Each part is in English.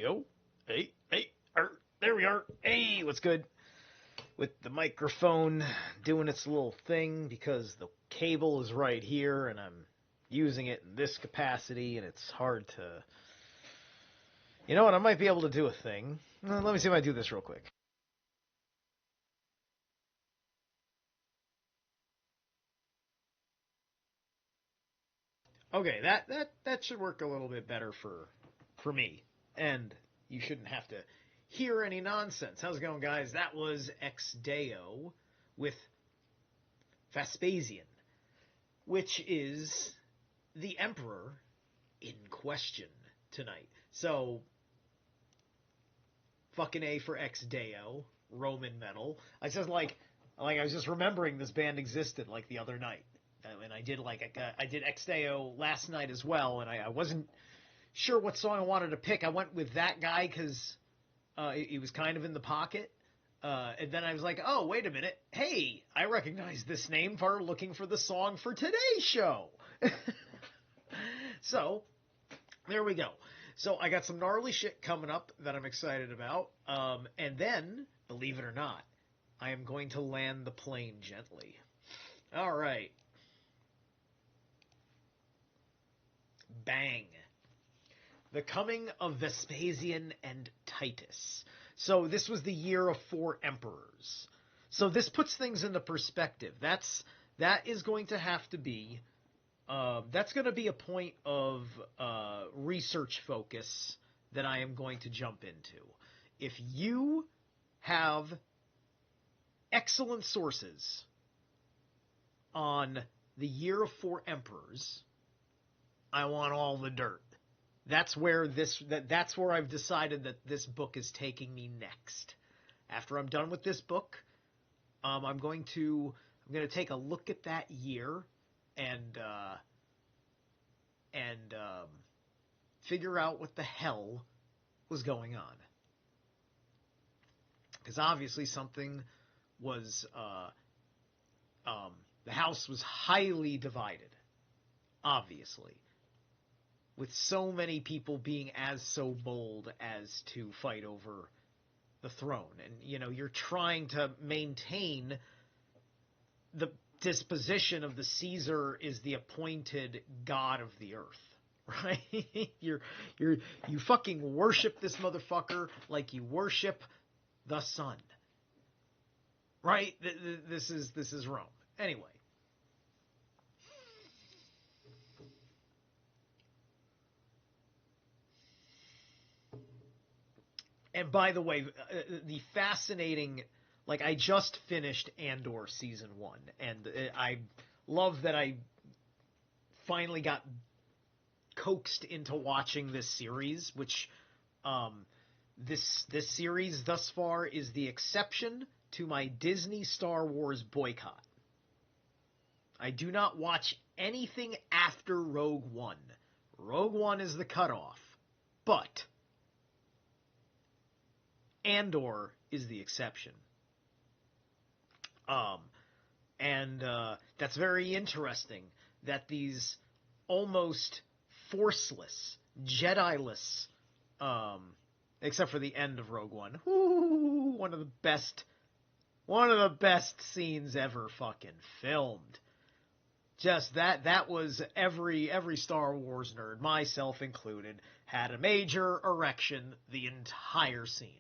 Yo, there we are. Hey, what's good? With the microphone doing its little thing because the cable is right here and I'm using it in this capacity and it's hard to. You know what? I might be able to do a thing. Let me see if I do this real quick. Okay, that should work a little bit better for me, and you shouldn't have to hear any nonsense. How's it going, guys? That was Ex Deo with Vespasian, which is the emperor in question tonight. So, fucking A for Ex Deo, Roman metal. I just like I was just remembering this band existed like the other night. And I did Ex Deo last night as well, and I wasn't sure what song I wanted to pick. I went with that guy because he was kind of in the pocket. And then I was like, oh, wait a minute. Hey, I recognize this name for looking for the song for today's show. So, there we go. So, I got some gnarly shit coming up that I'm excited about. And then, believe it or not, I am going to land the plane gently. All right. Bang. The coming of Vespasian and Titus. So this was the year of 4 emperors. So this puts things into perspective. That is going to have to be that's going to be a point of research focus that I am going to jump into. If you have excellent sources on the year of 4 emperors, I want all the dirt. That's where that's where I've decided that this book is taking me next. After I'm done with this book, I'm going to take a look at that year and figure out what the hell was going on. Because obviously something was the house was highly divided. Obviously. With so many people being so bold as to fight over the throne. And, you're trying to maintain the disposition of the Caesar is the appointed god of the earth, right? You fucking worship this motherfucker like you worship the sun, right? This is Rome. Anyway. And by the way, the fascinating, I just finished Andor season 1, and I love that I finally got coaxed into watching this series, which this series thus far is the exception to my Disney Star Wars boycott. I do not watch anything after Rogue One. Rogue One is the cutoff, but Andor is the exception. And that's very interesting that these almost forceless, Jedi-less, except for the end of Rogue One, one of the best scenes ever fucking filmed. Just that was every Star Wars nerd, myself included, had a major erection the entire scene.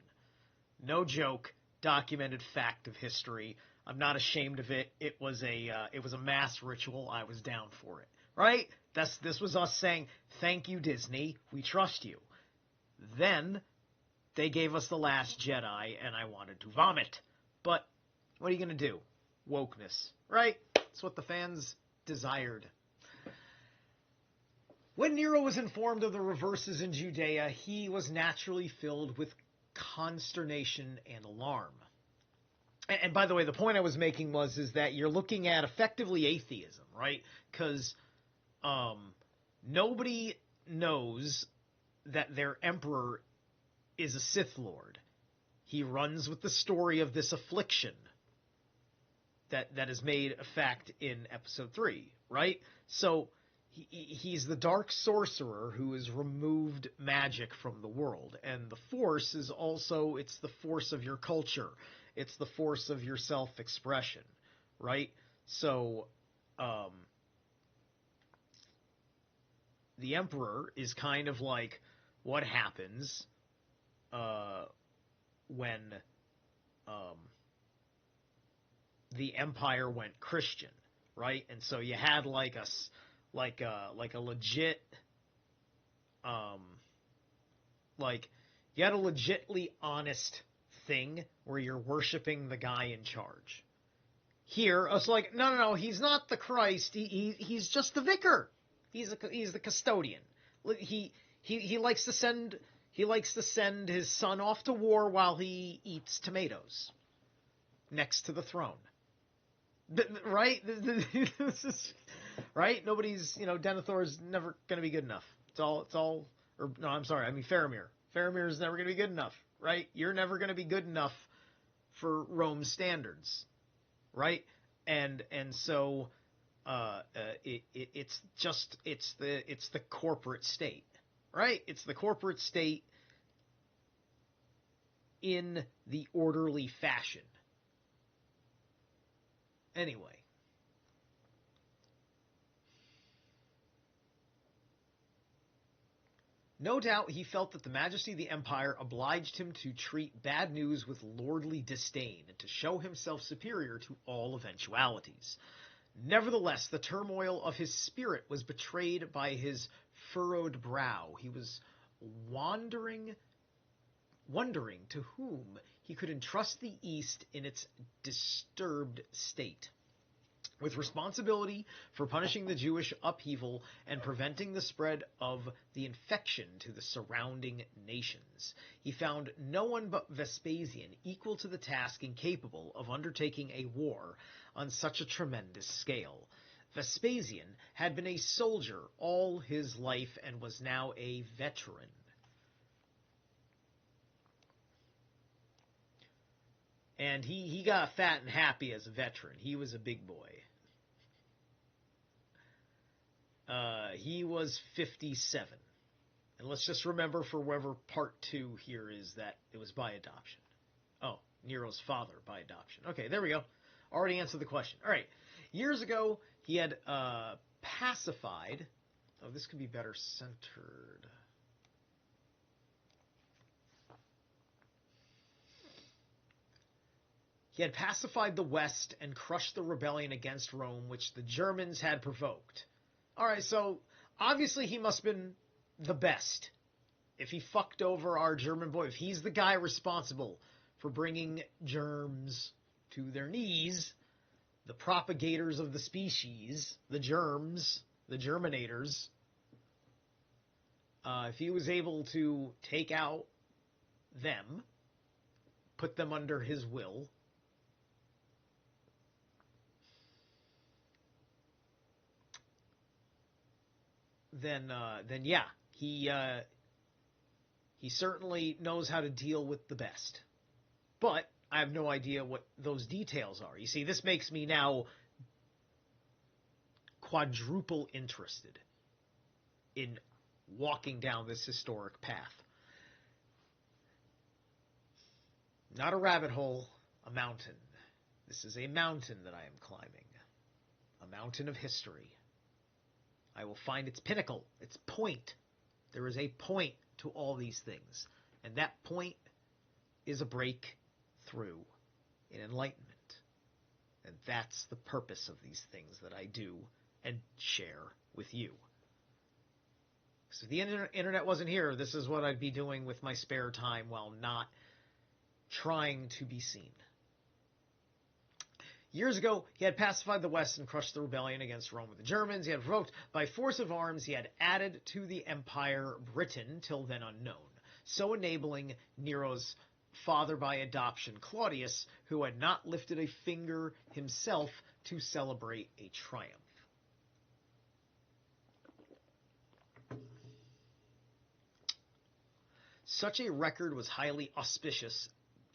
No joke, documented fact of history. I'm not ashamed of it. It was a mass ritual. I was down for it. Right? This was us saying, thank you, Disney. We trust you. Then they gave us The Last Jedi, and I wanted to vomit. But what are you going to do? Wokeness. Right? It's what the fans desired. When Nero was informed of the reverses in Judea, he was naturally filled with consternation and alarm. And by the way, the point I was making is that you're looking at effectively atheism, right? Because nobody knows that their emperor is a Sith Lord. He runs with the story of this affliction that is made a fact in episode 3, right? So he's the dark sorcerer who has removed magic from the world, and the Force is also, it's the force of your culture, it's the force of your self-expression, right? So, the Emperor is kind of like what happens when the Empire went Christian, right? And so you had like a legit like you had a legitly honest thing where you're worshiping the guy in charge. Here, it's like no, he's not the Christ. He's just the vicar. He's the custodian. He likes to send his son off to war while he eats tomatoes next to the throne. Right? This is right. Nobody's Denethor's never going to be good enough. It's all. Or no, I'm sorry. I mean Faramir. Faramir is never going to be good enough. Right? You're never going to be good enough for Rome's standards. Right? And so it's the corporate state, right? It's the corporate state in the orderly fashion. Anyway. No doubt he felt that the majesty of the empire obliged him to treat bad news with lordly disdain and to show himself superior to all eventualities. Nevertheless, the turmoil of his spirit was betrayed by his furrowed brow. He was wondering to whom he could entrust the East in its disturbed state, with responsibility for punishing the Jewish upheaval and preventing the spread of the infection to the surrounding nations. He found no one but Vespasian equal to the task and capable of undertaking a war on such a tremendous scale. Vespasian had been a soldier all his life and was now a veteran. And he got fat and happy as a veteran. He was a big boy. He was 57. And let's just remember for whoever part 2 here is that it was by adoption. Oh, Nero's father by adoption. Okay, there we go. Already answered the question. All right. Years ago, he had pacified... Oh, this could be better centered. He had pacified the West and crushed the rebellion against Rome, which the Germans had provoked. All right, so obviously he must have been the best. If he fucked over our German boy, if he's the guy responsible for bringing germs to their knees, the propagators of the species, the germs, the germinators, if he was able to take out them, put them under his will, then yeah, he certainly knows how to deal with the best. But I have no idea what those details are. You see, this makes me now quadruple interested in walking down this historic path. Not a rabbit hole, a mountain. This is a mountain that I am climbing. A mountain of history. I will find its pinnacle, its point. There is a point to all these things. And that point is a breakthrough in enlightenment. And that's the purpose of these things that I do and share with you. So if the internet wasn't here, this is what I'd be doing with my spare time while not trying to be seen. Years ago, he had pacified the West and crushed the rebellion against Rome with the Germans. He had provoked by force of arms. He had added to the empire Britain, till then unknown, so enabling Nero's father by adoption, Claudius, who had not lifted a finger himself to celebrate a triumph. Such a record was highly auspicious,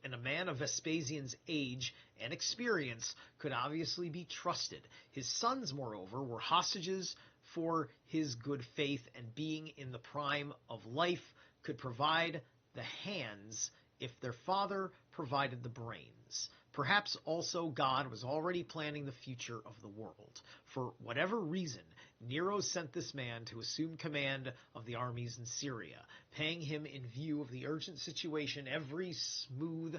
and a man of Vespasian's age and experience could obviously be trusted. His sons, moreover, were hostages for his good faith and being in the prime of life could provide the hands if their father provided the brains. Perhaps also God was already planning the future of the world. For whatever reason, Nero sent this man to assume command of the armies in Syria, paying him in view of the urgent situation every smooth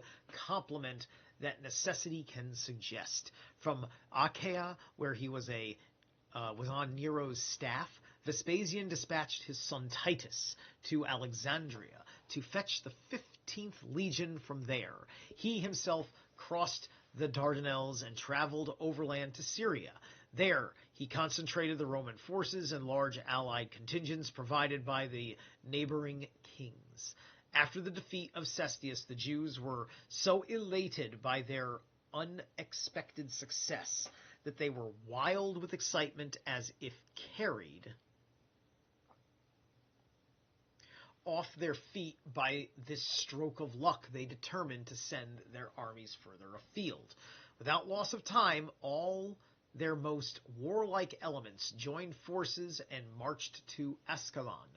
compliment that necessity can suggest. From Achaia, where he was on Nero's staff, Vespasian dispatched his son Titus to Alexandria to fetch the 15th legion from there. He himself crossed the Dardanelles and traveled overland to Syria. There, he concentrated the Roman forces and large allied contingents provided by the neighboring kings. After the defeat of Cestius, the Jews were so elated by their unexpected success that they were wild with excitement, as if carried off their feet by this stroke of luck. They determined to send their armies further afield. Without loss of time, all their most warlike elements joined forces and marched to Ascalon.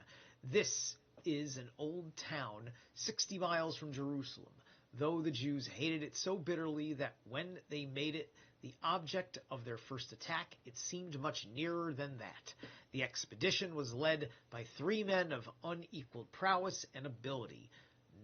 This is an old town 60 miles from Jerusalem, though the Jews hated it so bitterly that when they made it the object of their first attack, it seemed much nearer than that. The expedition was led by 3 men of unequaled prowess and ability: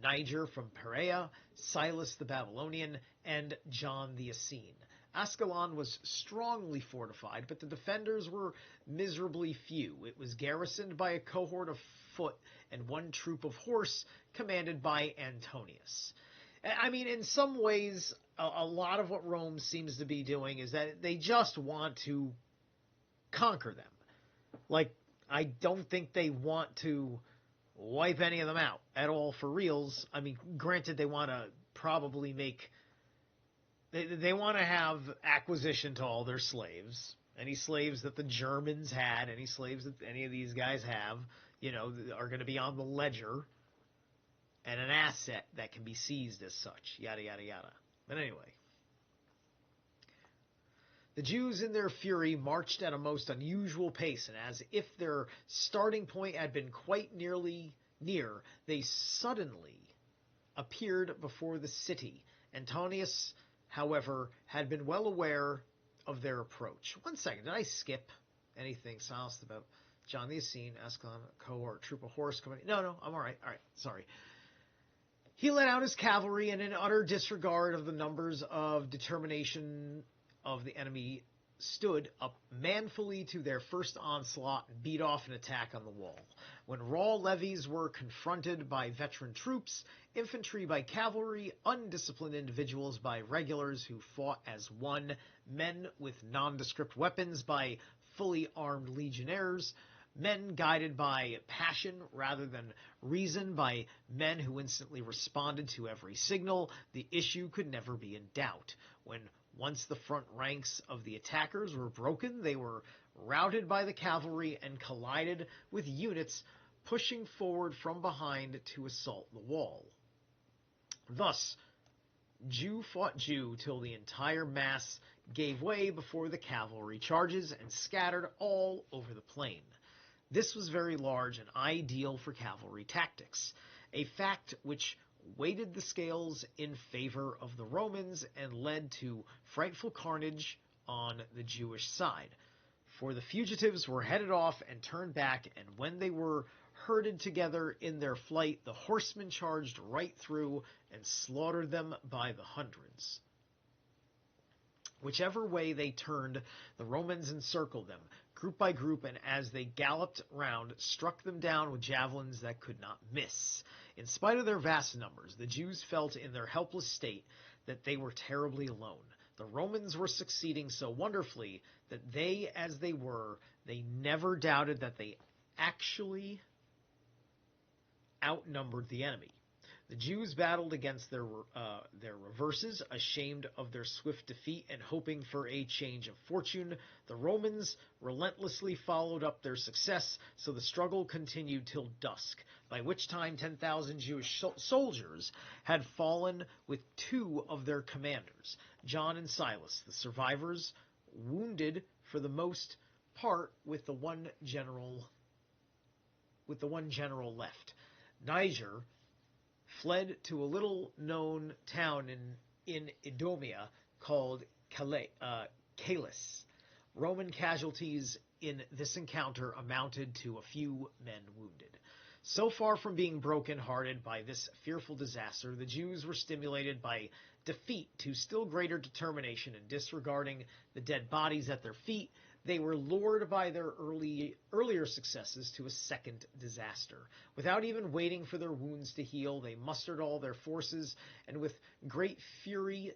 Niger from Perea, Silas the Babylonian, and John the Essene. Ascalon was strongly fortified, but the defenders were miserably few. It was garrisoned by a cohort of foot and 1 troop of horse commanded by Antonius. I mean, in some ways, a lot of what Rome seems to be doing is that they just want to conquer them. Like, I don't think they want to wipe any of them out at all for reals. I mean, granted, they want to probably make... They want to have acquisition to all their slaves. Any slaves that the Germans had, any slaves that any of these guys have, are going to be on the ledger and an asset that can be seized as such, yada, yada, yada. But anyway, the Jews in their fury marched at a most unusual pace, and as if their starting point had been quite near, they suddenly appeared before the city. Antonius, however, had been well aware of their approach. One second, did I skip anything? Silas about John the Essene, Ascalon, cohort, troop of horse coming. No, I'm all right. All right, sorry. He led out his cavalry, and in utter disregard of the numbers of determination of the enemy, stood up manfully to their first onslaught and beat off an attack on the wall. When raw levies were confronted by veteran troops, infantry by cavalry, undisciplined individuals by regulars who fought as one, men with nondescript weapons by fully armed legionnaires, men guided by passion rather than reason, by men who instantly responded to every signal, the issue could never be in doubt. When once the front ranks of the attackers were broken, they were routed by the cavalry and collided with units pushing forward from behind to assault the wall. Thus, Jew fought Jew till the entire mass gave way before the cavalry charges and scattered all over the plain. This was very large and ideal for cavalry tactics, a fact which weighted the scales in favor of the Romans and led to frightful carnage on the Jewish side. For the fugitives were headed off and turned back, and when they were herded together in their flight, the horsemen charged right through and slaughtered them by the hundreds. Whichever way they turned, the Romans encircled them, group by group, and as they galloped round, struck them down with javelins that could not miss. In spite of their vast numbers, the Jews felt in their helpless state that they were terribly alone. The Romans were succeeding so wonderfully that they, as they were, they never doubted that they actually outnumbered the enemy. The Jews battled against their reverses, ashamed of their swift defeat and hoping for a change of fortune. The Romans relentlessly followed up their success, so the struggle continued till dusk, by which time 10,000 Jewish soldiers had fallen with 2 of their commanders, John and Silas. The survivors, wounded for the most part with the one general left. Niger fled to a little-known town in Idumea called Calis. Roman casualties in this encounter amounted to a few men wounded. So far from being broken-hearted by this fearful disaster, the Jews were stimulated by defeat to still greater determination, and disregarding the dead bodies at their feet, they were lured by their earlier successes to a second disaster. Without even waiting for their wounds to heal, they mustered all their forces, and with greater fury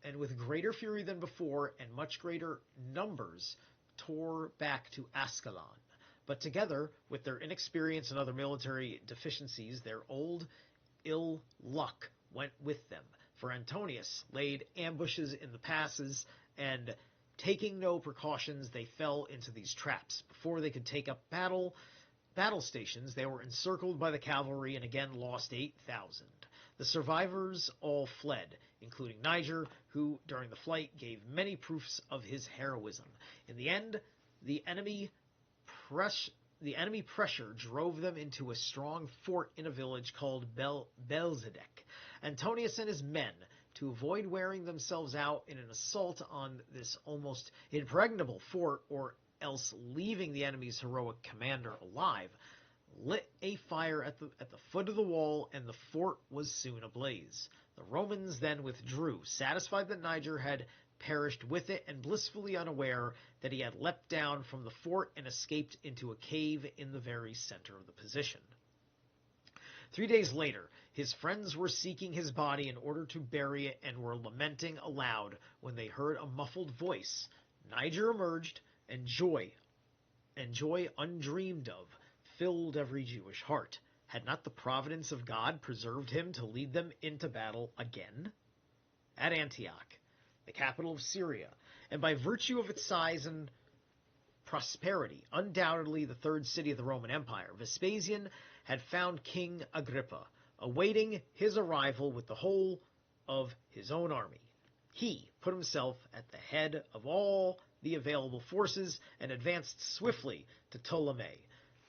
than before, and much greater numbers, tore back to Ascalon. But together with their inexperience and other military deficiencies, their old ill luck went with them. For Antonius laid ambushes in the passes, and taking no precautions, they fell into these traps. Before they could take up battle stations, they were encircled by the cavalry and again lost 8,000. The survivors all fled, including Niger, who during the flight gave many proofs of his heroism. In the end, the enemy pressure drove them into a strong fort in a village called Belzedek. Antonius and his men, to avoid wearing themselves out in an assault on this almost impregnable fort, or else leaving the enemy's heroic commander alive, lit a fire at the foot of the wall, and the fort was soon ablaze. The Romans then withdrew, satisfied that Niger had perished with it, and blissfully unaware that he had leapt down from the fort and escaped into a cave in the very center of the position. 3 days later, his friends were seeking his body in order to bury it, and were lamenting aloud when they heard a muffled voice. Niger emerged, and joy undreamed of filled every Jewish heart. Had not the providence of God preserved him to lead them into battle again? At Antioch, the capital of Syria, and by virtue of its size and prosperity, undoubtedly the third city of the Roman Empire, Vespasian had found King Agrippa, awaiting his arrival with the whole of his own army. He put himself at the head of all the available forces and advanced swiftly to Ptolemy.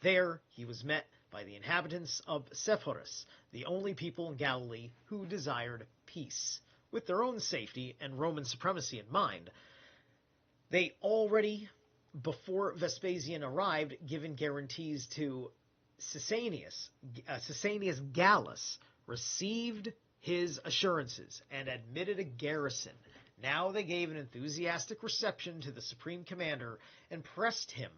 There he was met by the inhabitants of Sepphoris, the only people in Galilee who desired peace. With their own safety and Roman supremacy in mind, they already, before Vespasian arrived, given guarantees to Caesanius Gallus, received his assurances and admitted a garrison. Now they gave an enthusiastic reception to the supreme commander and pressed him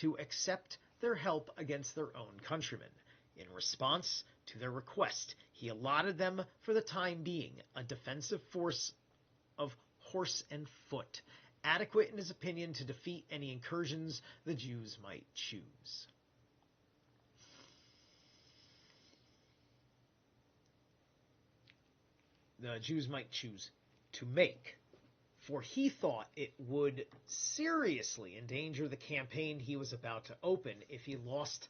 to accept their help against their own countrymen. In response to their request, he allotted them, for the time being, a defensive force of horse and foot, adequate in his opinion to defeat any incursions the Jews might choose. To make, for he thought it would seriously endanger the campaign he was about to open if he lost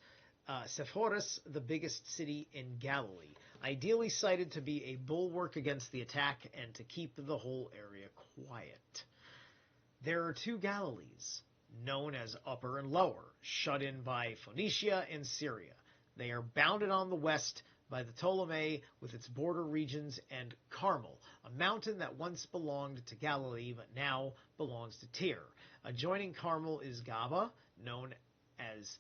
Sepphoris, the biggest city in Galilee, ideally cited to be a bulwark against the attack and to keep the whole area quiet. There are two Galilees, known as Upper and Lower, shut in by Phoenicia and Syria. They are bounded on the west by the Ptolemy with its border regions, and Carmel, a mountain that once belonged to Galilee but now belongs to Tyre. Adjoining Carmel is Gaba, known as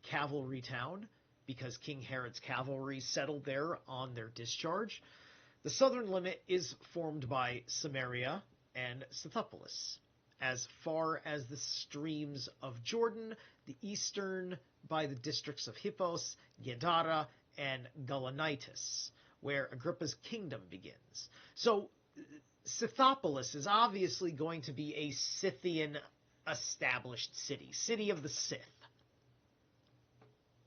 Cavalry Town, because King Herod's cavalry settled there on their discharge. The southern limit is formed by Samaria and Scythopolis, as far as the streams of Jordan, the eastern by the districts of Hippos, Gadara, and Gaulonitis, where Agrippa's kingdom begins. So Scythopolis is obviously going to be a Scythian established city of the Sith,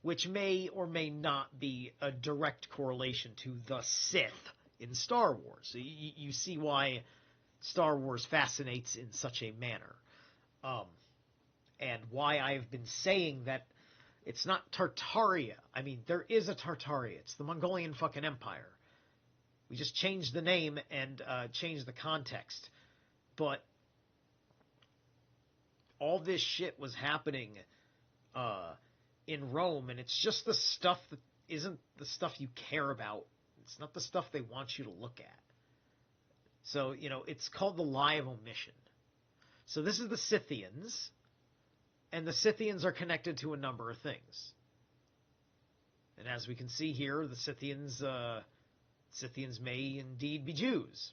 which may or may not be a direct correlation to the Sith in Star Wars. So you see why Star Wars fascinates in such a manner. And why I've been saying that it's not Tartaria. I mean, there is a Tartaria. It's the Mongolian fucking Empire. We just changed the name and changed the context. But all this shit was happening in Rome, and it's just the stuff that isn't the stuff you care about. It's not the stuff they want you to look at. So, it's called the lie of omission. So this is the Scythians, and the Scythians are connected to a number of things. And as we can see here, the Scythians may indeed be Jews.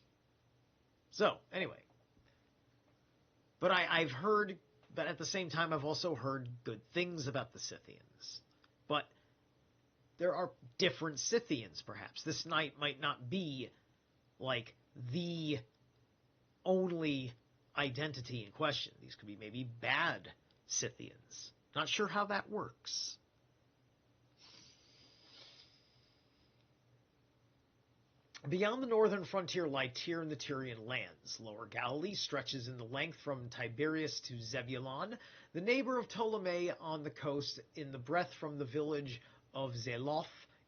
So, anyway. But I've heard, but at the same time, I've also heard good things about the Scythians. But there are different Scythians, perhaps. This night might not be, like, the only identity in question. These could be maybe bad Scythians. Not sure how that works. Beyond the northern frontier lie Tyre and the Tyrian lands. Lower Galilee stretches in the length from Tiberias to Zebulun, the neighbor of Ptolemy on the coast, in the breadth from the village of Zerilath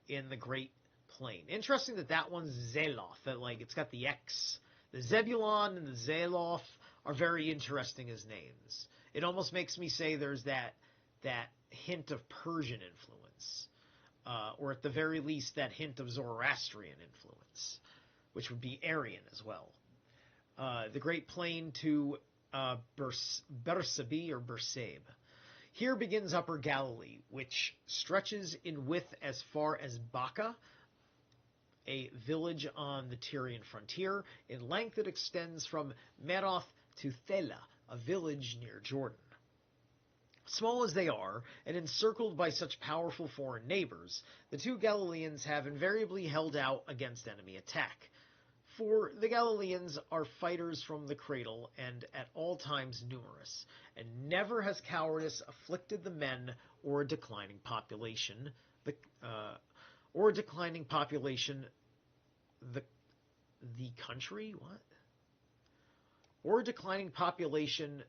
in the Great Plain. Interesting that one's Zerilath, that it's got the X. The Zebulun and the Zerilath are very interesting as names. It almost makes me say there's that hint of Persian influence. Or at the very least, that hint of Zoroastrian influence, which would be Aryan as well. The Great Plain to Bersebe or Bersebe. Here begins Upper Galilee, which stretches in width as far as Baca, a village on the Tyrian frontier. In length, it extends from Meroth to Thela, a village near Jordan. Small as they are, and encircled by such powerful foreign neighbors, the two Galileans have invariably held out against enemy attack. For the Galileans are fighters from the cradle, and at all times numerous, and never has cowardice afflicted the men or a declining population. The country? What? Or a declining population,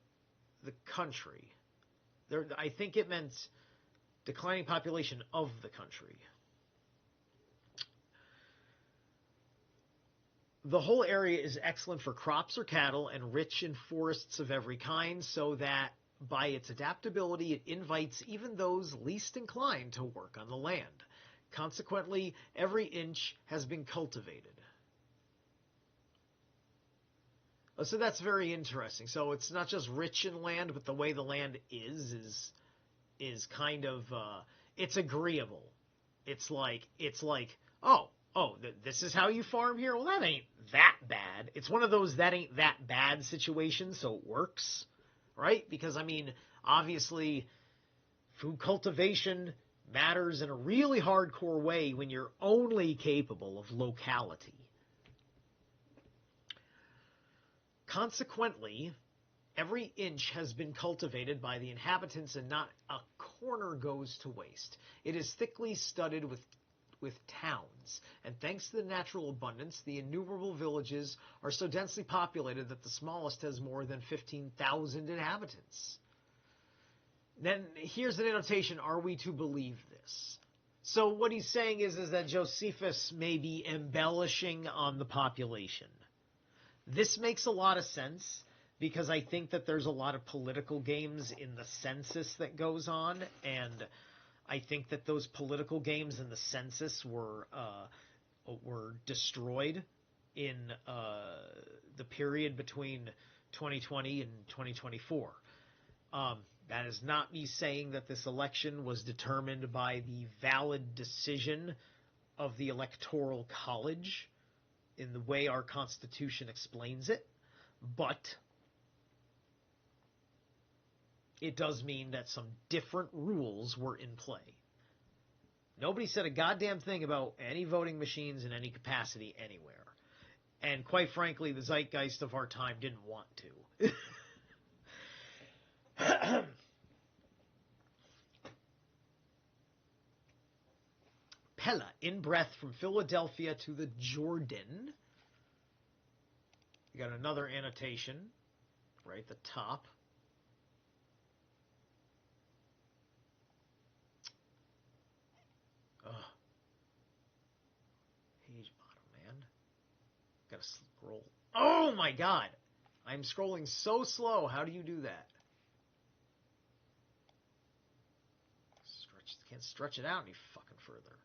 the country. I think it meant declining population of the country. The whole area is excellent for crops or cattle and rich in forests of every kind, so that by its adaptability it invites even those least inclined to work on the land. Consequently, every inch has been cultivated. So that's very interesting. So it's not just rich in land, but the way the land is kind of it's agreeable. It's like this is how you farm here. Well, that ain't that bad. It's one of those that ain't that bad situations, so it works, right? Because obviously, food cultivation matters in a really hardcore way when you're only capable of locality. Consequently, every inch has been cultivated by the inhabitants, and not a corner goes to waste. It is thickly studded with towns, and thanks to the natural abundance, the innumerable villages are so densely populated that the smallest has more than 15,000 inhabitants. Then here's an annotation: are we to believe this? So what he's saying is that Josephus may be embellishing on the population. This makes a lot of sense, because I think that there's a lot of political games in the census that goes on, and I think that those political games in the census were destroyed in the period between 2020 and 2024. That is not me saying that this election was determined by the valid decision of the Electoral College in the way our Constitution explains it, but it does mean that some different rules were in play. Nobody said a goddamn thing about any voting machines in any capacity anywhere. And quite frankly, the zeitgeist of our time didn't want to. Pella, in breadth from Philadelphia to the Jordan. You got another annotation right at the top. Page bottom, man. Gotta scroll. Oh my god! I'm scrolling so slow. How do you do that? Can't stretch it out any fucking further.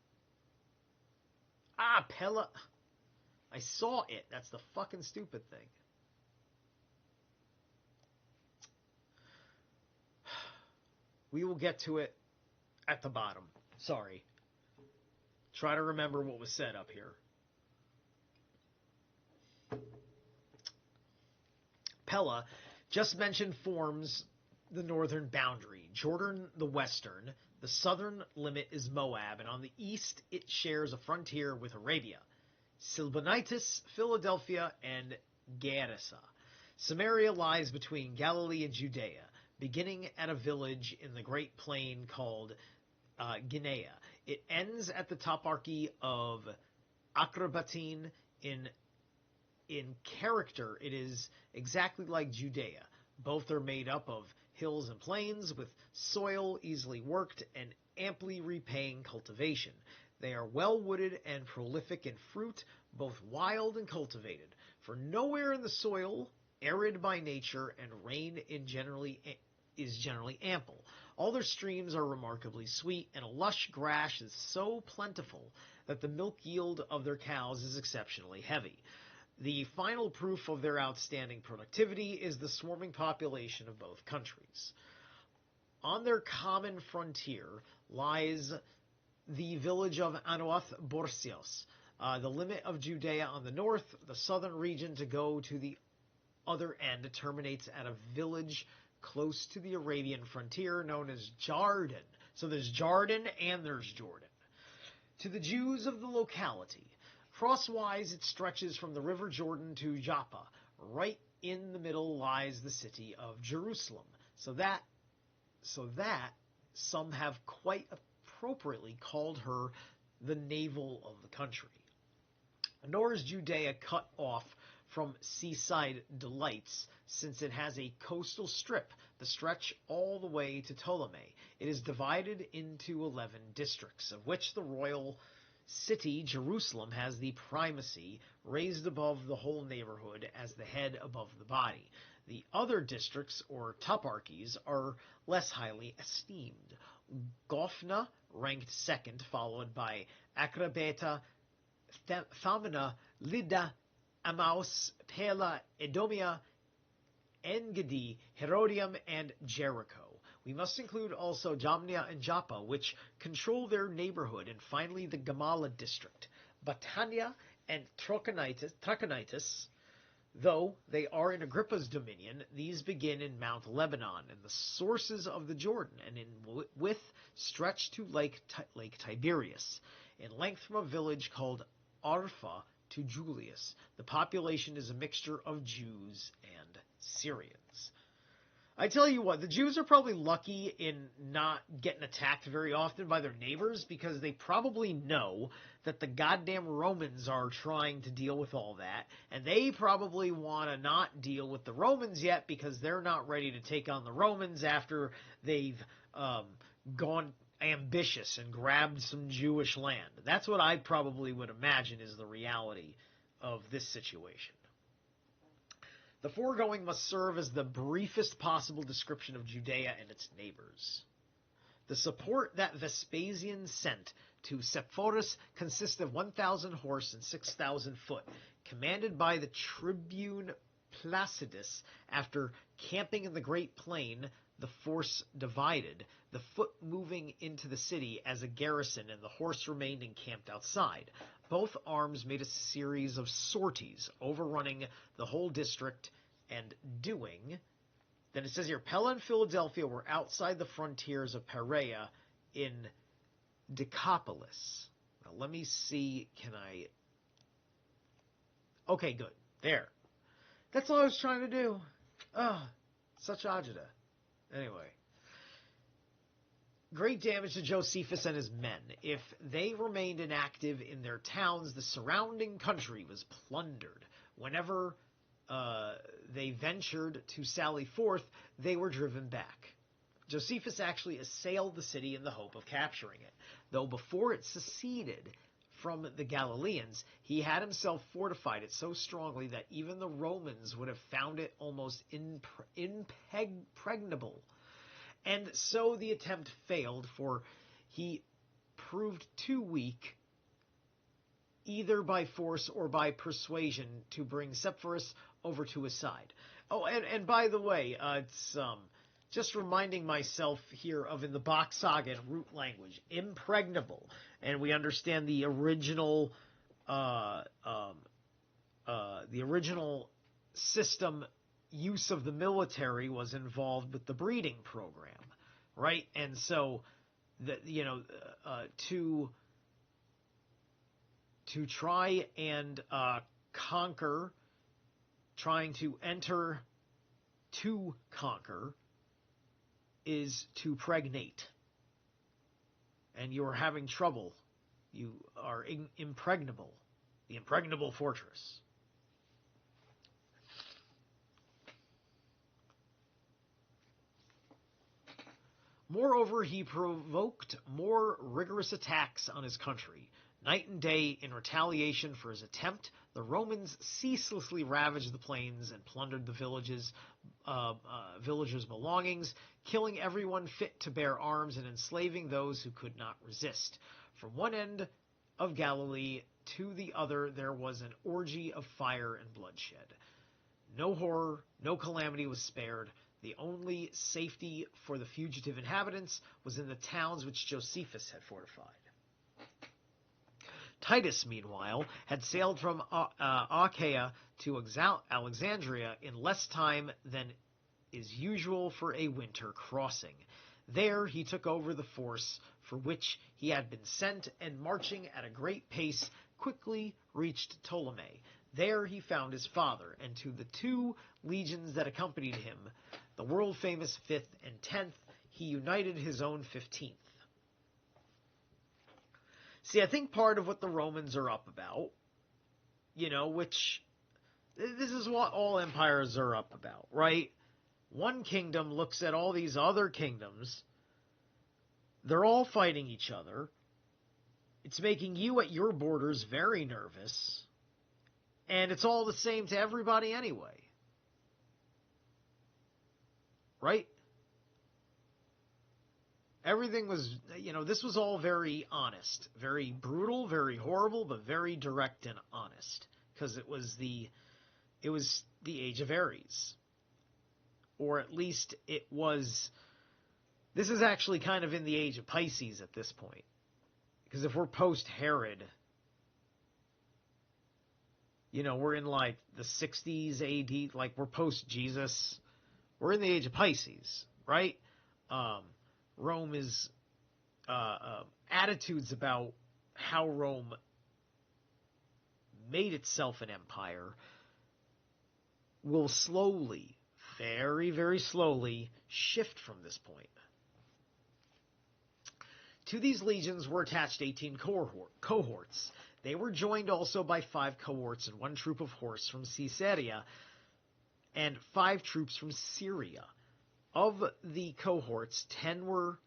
Ah, Pella. I saw it. That's the fucking stupid thing. We will get to it at the bottom. Sorry. Try to remember what was said up here. Pella, just mentioned, forms the northern boundary. Jordan, the western. The southern limit is Moab, and on the east it shares a frontier with Arabia, Silbonitis, Philadelphia, and Gerasa. Samaria lies between Galilee and Judea, beginning at a village in the Great Plain called Guinea. It ends at the toparchy of Akrabatin. In character, it is exactly like Judea. Both are made up of hills and plains, with soil easily worked and amply repaying cultivation. They are well wooded and prolific in fruit, both wild and cultivated. For nowhere in the soil, arid by nature, and rain is generally ample. All their streams are remarkably sweet, and a lush grass is so plentiful that the milk yield of their cows is exceptionally heavy. The final proof of their outstanding productivity is the swarming population of both countries. On their common frontier lies the village of Anoath Borsios, the limit of Judea on the north. The southern region to go to the other end terminates at a village close to the Arabian frontier known as Jarden. So there's Jarden and there's Jordan. To the Jews of the locality, crosswise it stretches from the river Jordan to Joppa. Right in the middle lies the city of Jerusalem. So that some have quite appropriately called her the navel of the country. Nor is Judea cut off from seaside delights, since it has a coastal strip that stretch all the way to Ptolemy. It is divided into 11 districts, of which the royal city, Jerusalem, has the primacy, raised above the whole neighborhood as the head above the body. The other districts, or toparchies, are less highly esteemed. Gophna ranked second, followed by Akrabeta, Thamina, Lydda, Amaus, Pella, Edomia, Engedi, Herodium, and Jericho. We must include also Jamnia and Joppa, which control their neighborhood, and finally the Gamala district. Batania and Trachonitis, though they are in Agrippa's dominion, these begin in Mount Lebanon and the sources of the Jordan, and in width stretch to Lake Tiberias, in length from a village called Arpha to Julius. The population is a mixture of Jews and Syrians. I tell you what, the Jews are probably lucky in not getting attacked very often by their neighbors, because they probably know that the goddamn Romans are trying to deal with all that, and they probably want to not deal with the Romans yet, because they're not ready to take on the Romans after they've gone ambitious and grabbed some Jewish land. That's what I probably would imagine is the reality of this situation. The foregoing must serve as the briefest possible description of Judea and its neighbors. The support that Vespasian sent to Sepphoris consists of 1,000 horse and 6,000 foot, commanded by the tribune Placidus. After camping in the Great Plain, the force divided, the foot moving into the city as a garrison, and the horse remained encamped outside. Both arms made a series of sorties, overrunning the whole district and doing. Then it says here, Pella and Philadelphia were outside the frontiers of Perea in Decapolis. Now let me see, okay, good. There. That's all I was trying to do. Such agita. Anyway. Great damage to Josephus and his men. If they remained inactive in their towns, the surrounding country was plundered. Whenever they ventured to sally forth, they were driven back. Josephus actually assailed the city in the hope of capturing it, though before it seceded from the Galileans, he had himself fortified it so strongly that even the Romans would have found it almost impregnable. And so the attempt failed, for he proved too weak, either by force or by persuasion, to bring Sepphoris over to his side. Oh, and by the way, it's just reminding myself here of in the Bach Saga in root language, impregnable, and we understand the original system use of the military was involved with the breeding program, right? And so, to try and conquer, trying to enter to conquer, is to pregnate. And you are having trouble. You are impregnable. The impregnable fortress. Moreover, he provoked more rigorous attacks on his country. Night and day, in retaliation for his attempt, the Romans ceaselessly ravaged the plains and plundered the villagers' belongings, killing everyone fit to bear arms and enslaving those who could not resist. From one end of Galilee to the other, there was an orgy of fire and bloodshed. No horror, no calamity was spared. The only safety for the fugitive inhabitants was in the towns which Josephus had fortified. Titus, meanwhile, had sailed from Achaia to Alexandria in less time than is usual for a winter crossing. There he took over the force for which he had been sent, and marching at a great pace, quickly reached Ptolemy. There he found his father, and to the 2 legions that accompanied him, the world-famous 5th and 10th, he united his own 15th. See, I think part of what the Romans are up about, which this is what all empires are up about, right? One kingdom looks at all these other kingdoms. They're all fighting each other. It's making you at your borders very nervous. And it's all the same to everybody anyway. Right? Everything was, this was all very honest, very brutal, very horrible, but very direct and honest, because it was the age of Aries, or at least this is actually kind of in the age of Pisces at this point, because if we're post Herod, we're in like the 60s AD, like we're post Jesus, we're in the age of Pisces, right? Rome is attitudes about how Rome made itself an empire will slowly, very, very slowly, shift from this point. To these legions were attached 18 cohorts. They were joined also by 5 cohorts and 1 troop of horse from Caesarea and 5 troops from Syria. Of the cohorts, 10 were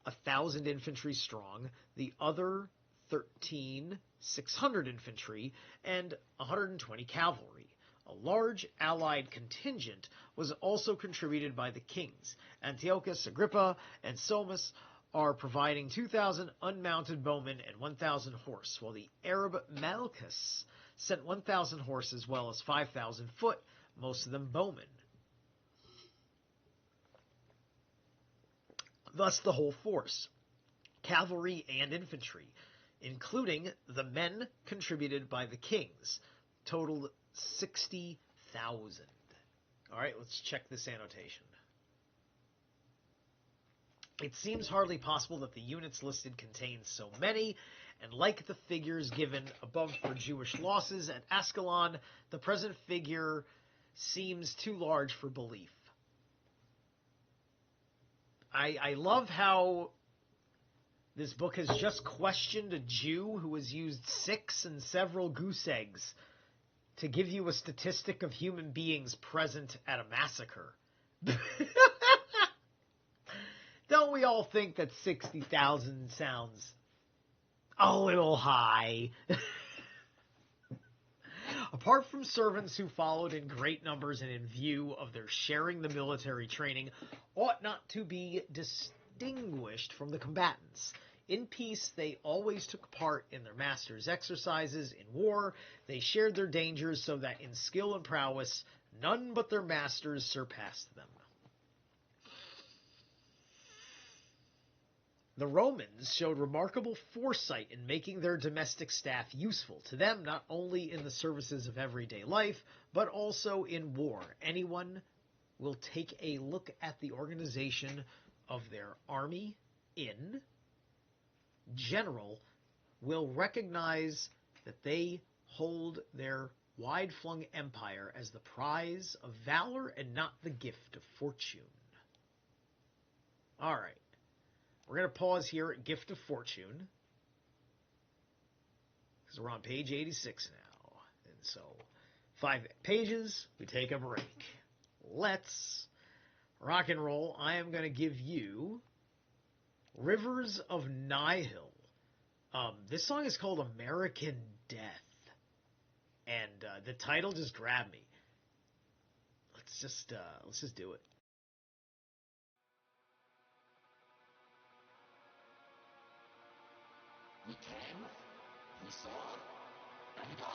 1,000 infantry strong, the other 13, 600 infantry, and 120 cavalry. A large allied contingent was also contributed by the kings. Antiochus, Agrippa, and Somus are providing 2,000 unmounted bowmen and 1,000 horse, while the Arab Malchus sent 1,000 horse as well as 5,000 foot, most of them bowmen. Thus the whole force, cavalry and infantry, including the men contributed by the kings, totaled 60,000. All right, let's check this annotation. It seems hardly possible that the units listed contain so many, and like the figures given above for Jewish losses at Ascalon, the present figure seems too large for belief. I love how this book has just questioned a Jew who has used 6 and several goose eggs to give you a statistic of human beings present at a massacre. Don't we all think that 60,000 sounds a little high? Apart from servants who followed in great numbers and in view of their sharing the military training, ought not to be distinguished from the combatants. In peace, they always took part in their masters' exercises. In war, they shared their dangers so that in skill and prowess, none but their masters surpassed them. The Romans showed remarkable foresight in making their domestic staff useful to them, not only in the services of everyday life, but also in war. Anyone will take a look at the organization of their army in general will recognize that they hold their wide-flung empire as the prize of valor and not the gift of fortune. All right. We're going to pause here at Gift of Fortune, because we're on page 86 now. And so, 5 pages, we take a break. Let's rock and roll. I am going to give you Rivers of Nihil. This song is called American Death, and the title just grabbed me. Let's just do it. We came, we saw, and died.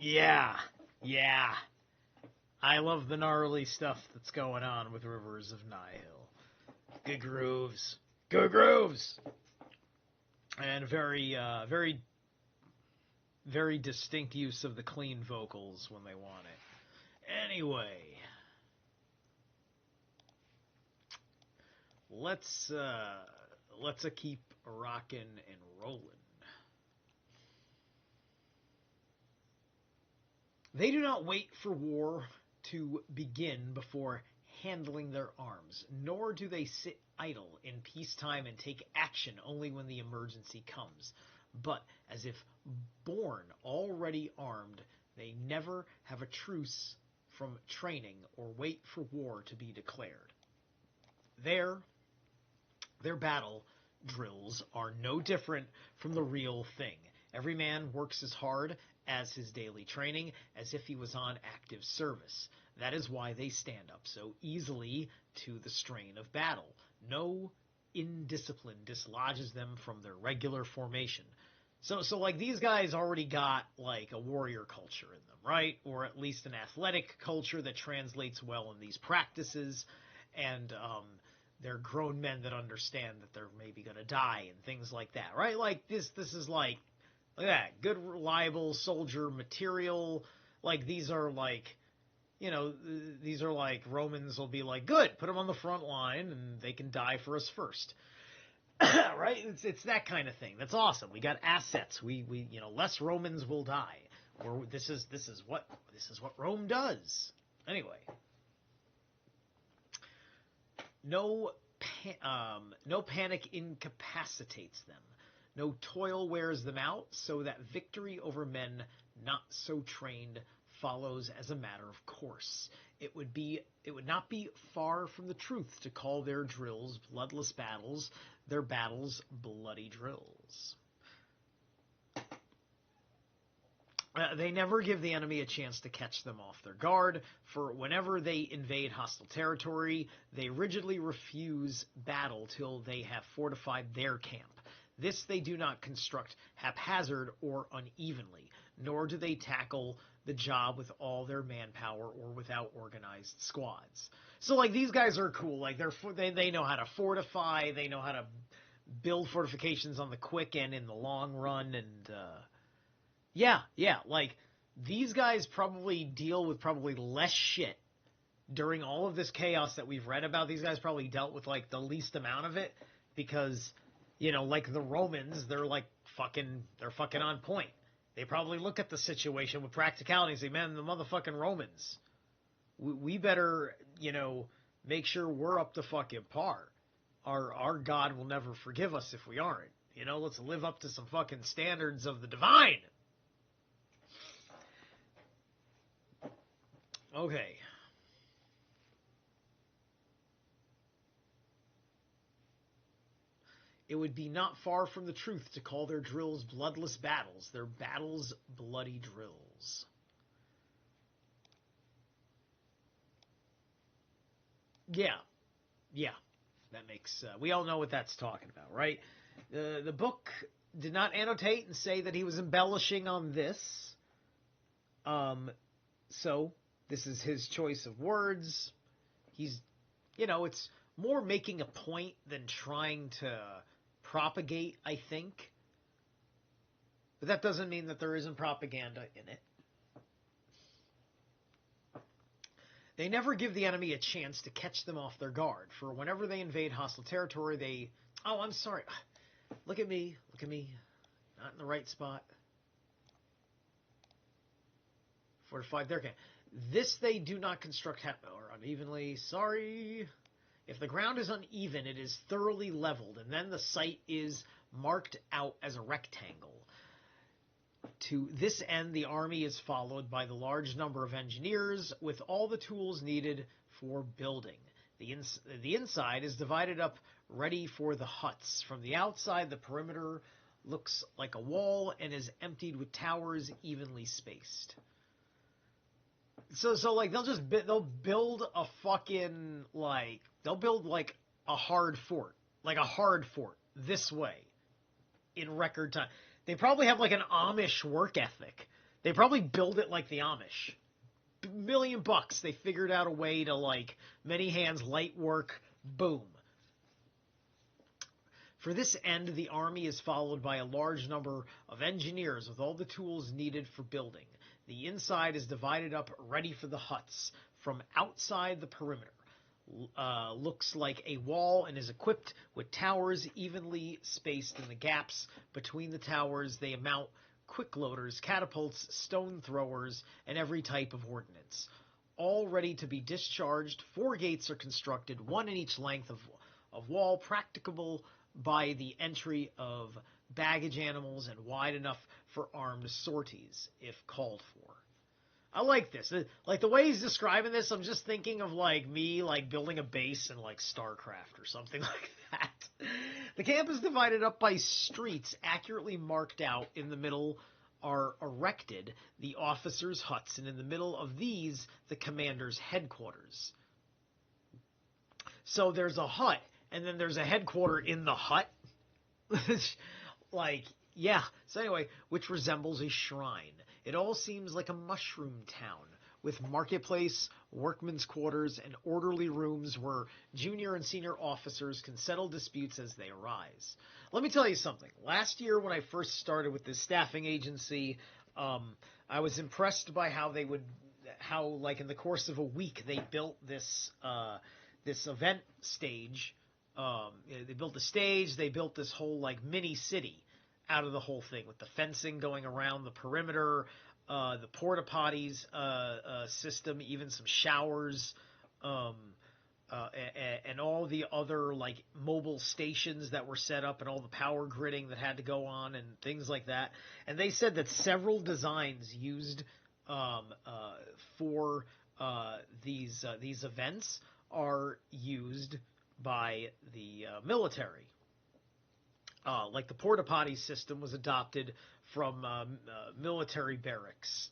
Yeah. Yeah. I love the gnarly stuff that's going on with Rivers of Nihil. Good grooves. Good grooves! And very, very distinct use of the clean vocals when they want it. Anyway, let's keep rocking and rolling. They do not wait for war to begin before handling their arms, nor do they sit idle in peacetime and take action only when the emergency comes. But as if born already armed, they never have a truce from training or wait for war to be declared. Their battle drills are no different from the real thing. Every man works as hard as his daily training, as if he was on active service. That is why they stand up so easily to the strain of battle. No indiscipline dislodges them from their regular formation. So like these guys already got like a warrior culture in them, right? Or at least an athletic culture that translates well in these practices, and they're grown men that understand that they're maybe going to die and things like that, right? Like this is like that good, reliable soldier material. Like these are like, these are like Romans will be like, good, put them on the front line and they can die for us first. Right? It's that kind of thing. That's awesome. We got assets. We less Romans will die. Or this is what Rome does. Anyway, no panic incapacitates them. No toil wears them out, so that victory over men not so trained follows as a matter of course. It would not be far from the truth to call their drills bloodless battles, their battles bloody drills. They never give the enemy a chance to catch them off their guard, for whenever they invade hostile territory, they rigidly refuse battle till they have fortified their camp. This they do not construct haphazard or unevenly, nor do they tackle the job with all their manpower or without organized squads. So like these guys are cool. Like they know how to fortify, they know how to build fortifications on the quick and in the long run, and yeah, like these guys probably deal with probably less shit during all of this chaos that we've read about. These guys probably dealt with like the least amount of it because, like the Romans, they're fucking on point. They probably look at the situation with practicality and say, man, the motherfucking Romans, we better, make sure we're up to fucking par. Our God will never forgive us if we aren't. Let's live up to some fucking standards of the divine. Okay. It would be not far from the truth to call their drills bloodless battles, their battles bloody drills. Yeah. That makes, we all know what that's talking about, right? The book did not annotate and say that he was embellishing on this. So this is his choice of words. He's, it's more making a point than trying to propagate, I think. But that doesn't mean that there isn't propaganda in it. They never give the enemy a chance to catch them off their guard, for whenever they invade hostile territory, they... Oh, I'm sorry. Look at me. Not in the right spot. Fortified their camp. This they do not construct or unevenly. Sorry. If the ground is uneven, it is thoroughly leveled, and then the site is marked out as a rectangle. To this end, the army is followed by the large number of engineers with all the tools needed for building. The inside is divided up ready for the huts. From the outside, the perimeter looks like a wall and is emptied with towers evenly spaced. So like they'll build a fucking they'll build like a hard fort this way in record time. They probably have like an Amish work ethic. They probably build it like the Amish. $1,000,000. They figured out a way to, like, many hands, light work, boom. For this end, the army is followed by a large number of engineers with all the tools needed for building. The inside is divided up, ready for the huts. From outside the perimeter, looks like a wall and is equipped with towers evenly spaced in the gaps between the towers. They mount quick loaders, catapults, stone throwers, and every type of ordnance. All ready to be discharged. 4 gates are constructed, 1 in each length of wall, practicable by the entry of baggage animals and wide enough for armed sorties, if called for. I like this. Like, the way he's describing this, I'm just thinking of, like, me, like, building a base in, like, StarCraft or something like that. The camp is divided up by streets accurately marked out. In the middle are erected the officers' huts, and in the middle of these, the commander's headquarters. So there's a hut, and then there's a headquarter in the hut. Like, yeah. So anyway, which resembles a shrine. It all seems like a mushroom town, with marketplace, workmen's quarters, and orderly rooms where junior and senior officers can settle disputes as they arise. Let me tell you something. Last year, when I first started with this staffing agency, I was impressed by how like, in the course of a week, they built this event stage. They built the stage. They built this whole, like, mini city out of the whole thing, with the fencing going around the perimeter, the porta potties system, even some showers, and all the other, like, mobile stations that were set up, and all the power gridding that had to go on and things like that. And they said that several designs used for these events are used by the military. Like, the porta potty system was adopted from military barracks.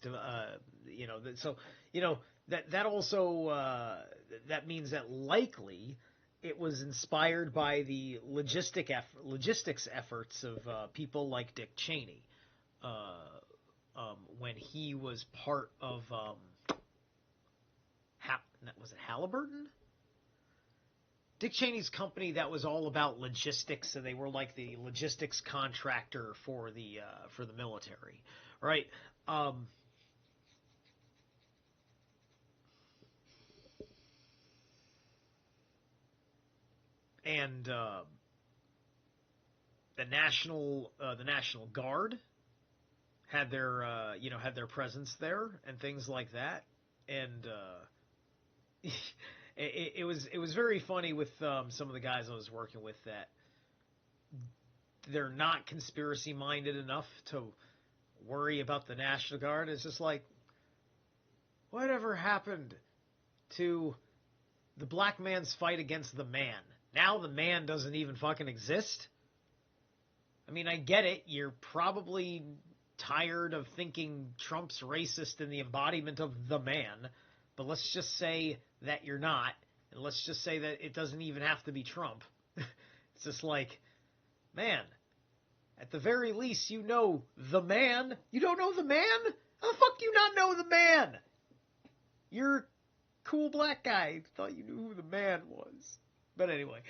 That also that means that likely it was inspired by the logistics efforts of people like Dick Cheney when he was part of was it Halliburton? Dick Cheney's company that was all about logistics, and they were like the logistics contractor for the military, right? And the National Guard had their presence there and things like that, and it was very funny with some of the guys I was working with that they're not conspiracy minded enough to worry about the National Guard. It's just like, whatever happened to the black man's fight against the man? Now the man doesn't even fucking exist. I mean, I get it. You're probably tired of thinking Trump's racist in the embodiment of the man. But let's just say that you're not, and let's just say that it doesn't even have to be Trump. It's just like, man, at the very least, you know the man. You don't know the man? How the fuck do you not know the man? You're a cool black guy. Thought you knew who the man was. But anyway.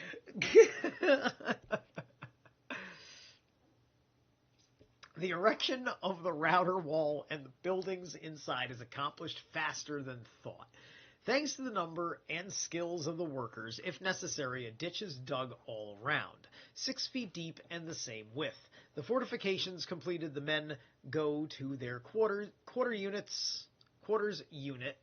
The erection of the router wall and the buildings inside is accomplished faster than thought. Thanks to the number and skills of the workers, if necessary, a ditch is dug all around, 6 feet deep and the same width. The fortifications completed, the men go to their quarters unit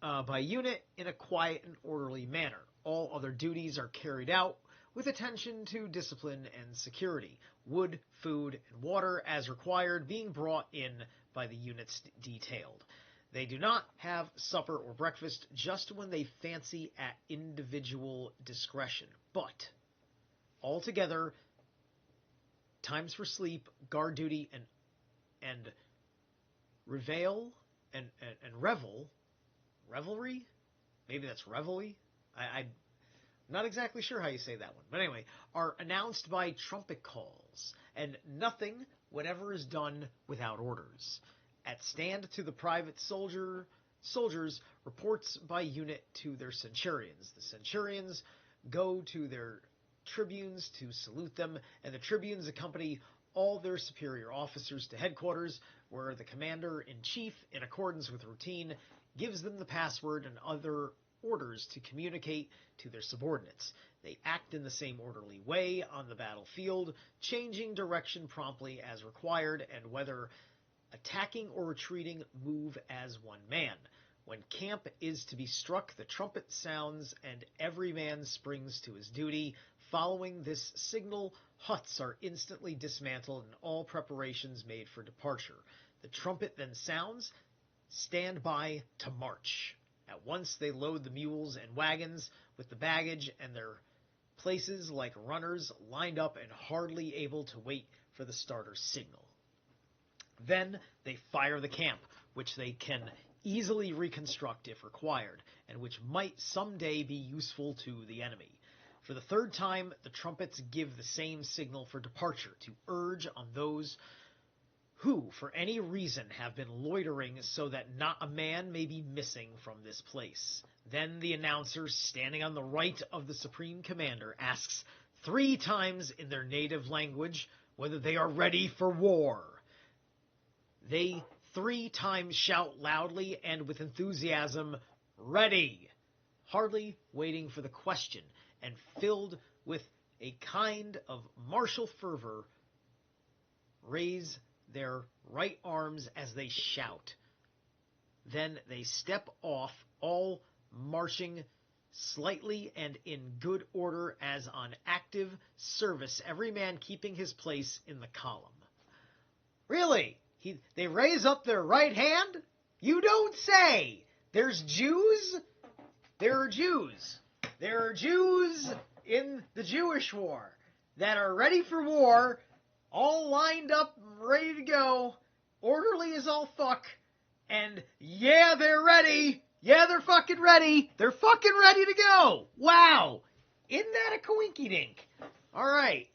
by unit in a quiet and orderly manner. All other duties are carried out with attention to discipline and security. Wood, food, and water as required being brought in by the units detailed. They do not have supper or breakfast just when they fancy at individual discretion. But altogether, times for sleep, guard duty, and reveille and revelry? Maybe that's reveille? I'm not exactly sure how you say that one. But anyway, are announced by trumpet calls, and nothing whatever is done without orders. At stand to the private soldiers, reports by unit to their centurions. The centurions go to their tribunes to salute them, and the tribunes accompany all their superior officers to headquarters, where the commander-in-chief, in accordance with routine, gives them the password and other orders to communicate to their subordinates. They act in the same orderly way on the battlefield, changing direction promptly as required, and whether attacking or retreating, move as one man. When camp is to be struck, the trumpet sounds, and every man springs to his duty. Following this signal, huts are instantly dismantled and all preparations made for departure. The trumpet then sounds, stand by to march. At once they load the mules and wagons with the baggage and their places like runners, lined up and hardly able to wait for the starter's signal. Then they fire the camp, which they can easily reconstruct if required, and which might someday be useful to the enemy. For the third time, the trumpets give the same signal for departure, to urge on those who, for any reason, have been loitering so that not a man may be missing from this place. Then the announcer, standing on the right of the Supreme Commander, asks 3 times in their native language whether they are ready for war. They 3 times shout loudly and with enthusiasm, "Ready!" hardly waiting for the question, and filled with a kind of martial fervor, raise their right arms as they shout. Then they step off, all marching slightly and in good order as on active service, every man keeping his place in the column. Really? They raise up their right hand? You don't say! There's Jews? There are Jews. There are Jews in the Jewish war that are ready for war, all lined up, ready to go, orderly as all fuck, and yeah, they're ready. Yeah, they're fucking ready. They're fucking ready to go. Wow. Isn't that a coinky-dink? All right.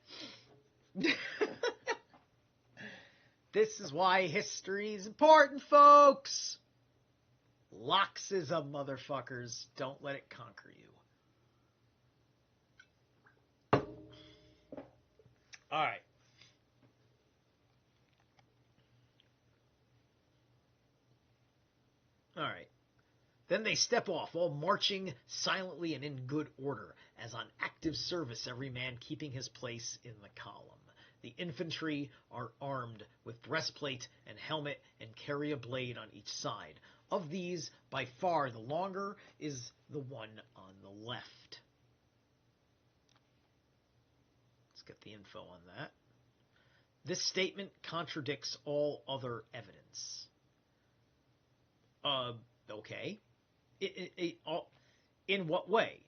This is why history is important, folks. Loxism, motherfuckers. Don't let it conquer you. All right. All right. Then they step off, all marching silently and in good order, as on active service, every man keeping his place in the column. The infantry are armed with breastplate and helmet and carry a blade on each side. Of these, by far the longer is the one on the left. Let's get the info on that. This statement contradicts all other evidence. Okay. In what way?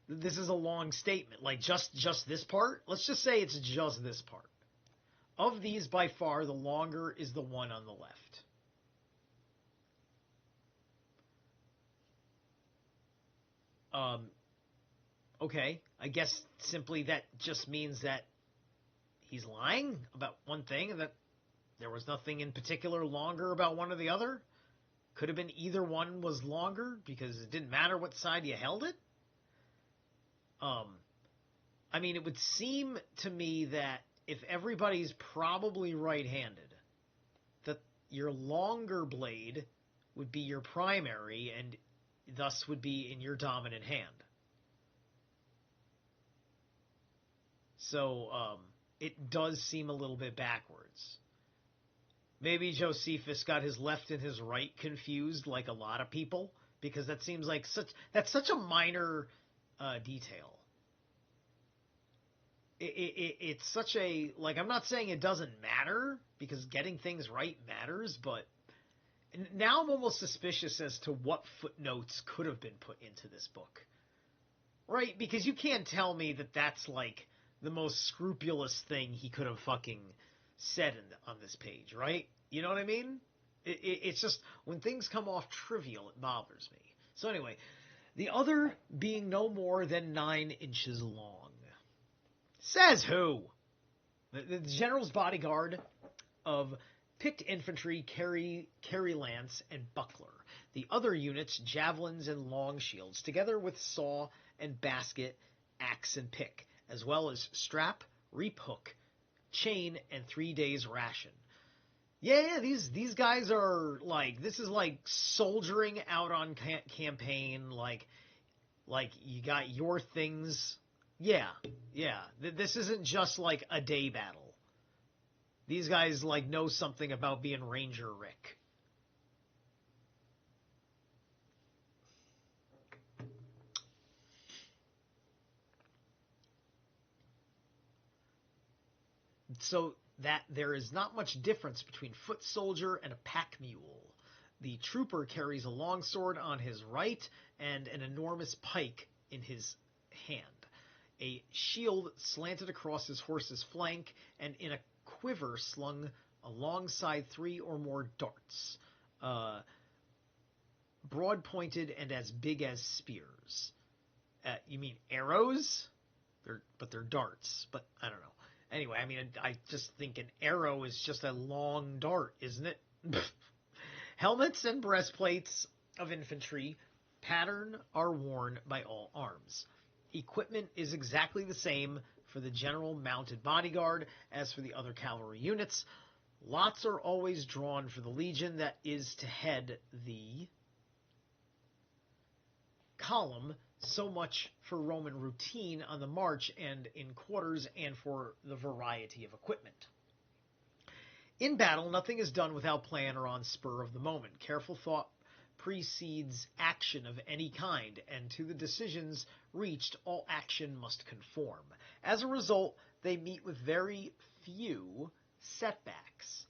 This is a long statement. Like, just this part? Let's just say it's just this part. Of these, by far, the longer is the one on the left. Okay. I guess simply that just means that he's lying about one thing, and that there was nothing in particular longer about one or the other. Could have been either one was longer because it didn't matter what side you held it. I mean, it would seem to me that if everybody's probably right-handed, that your longer blade would be your primary and thus would be in your dominant hand. So, it does seem a little bit backwards. Maybe Josephus got his left and his right confused, like a lot of people, because that seems like that's such a minor detail. It's such a, like, I'm not saying it doesn't matter, because getting things right matters, but now I'm almost suspicious as to what footnotes could have been put into this book. Right? Because you can't tell me that that's, like, the most scrupulous thing he could have fucking said on this page, right? You know what I mean? It's just, when things come off trivial, it bothers me. So anyway, the other being no more than 9 inches long. Says who? The general's bodyguard of Picked infantry carry lance and buckler. The other units javelins and long shields, together with saw and basket, axe and pick, as well as strap, reap hook, chain, and 3 days ration. Yeah, these guys are like, this is like soldiering out on campaign, like you got your things. Yeah. This isn't just like a day battle. These guys like know something about being Ranger Rick. So that there is not much difference between foot soldier and a pack mule. The trooper carries a longsword on his right and an enormous pike in his hand. A shield slanted across his horse's flank, and in a quiver slung alongside 3 or more darts, broad-pointed and as big as spears. You mean arrows? They're darts, but I don't know. Anyway, I mean, I just think an arrow is just a long dart, isn't it? Helmets and breastplates of infantry pattern are worn by all arms. Equipment is exactly the same for the general mounted bodyguard as for the other cavalry units. Lots are always drawn for the legion that is to head the column, so much for Roman routine on the march and in quarters, and for the variety of equipment. In battle, nothing is done without plan or on spur of the moment. Careful thought precedes action of any kind, and to the decisions reached, all action must conform. As a result, they meet with very few setbacks.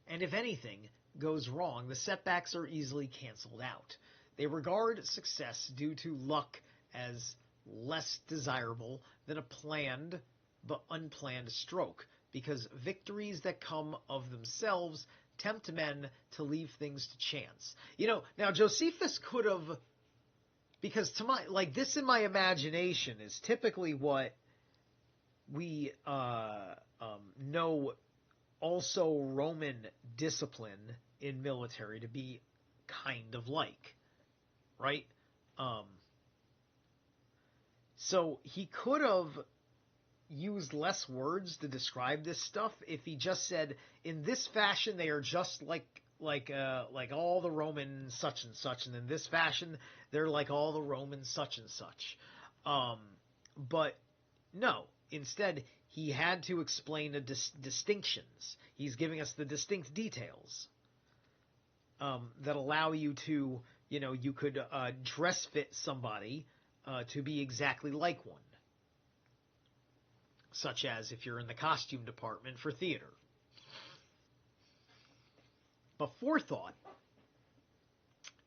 And if anything goes wrong, the setbacks are easily canceled out. They regard success due to luck as less desirable than a planned but unplanned stroke, because victories that come of themselves tempt men to leave things to chance. Now Josephus could have, because to my, like, this in my imagination is typically what we know also Roman discipline in military to be kind of like, right? So he could have used less words to describe this stuff if he just said, in this fashion they are just like all the Roman such and such, and in this fashion they're like all the Roman such and such. But no, instead he had to explain the distinctions. He's giving us the distinct details that allow you to, you could dress fit somebody to be exactly like one. Such as if you're in the costume department for theater. But forethought,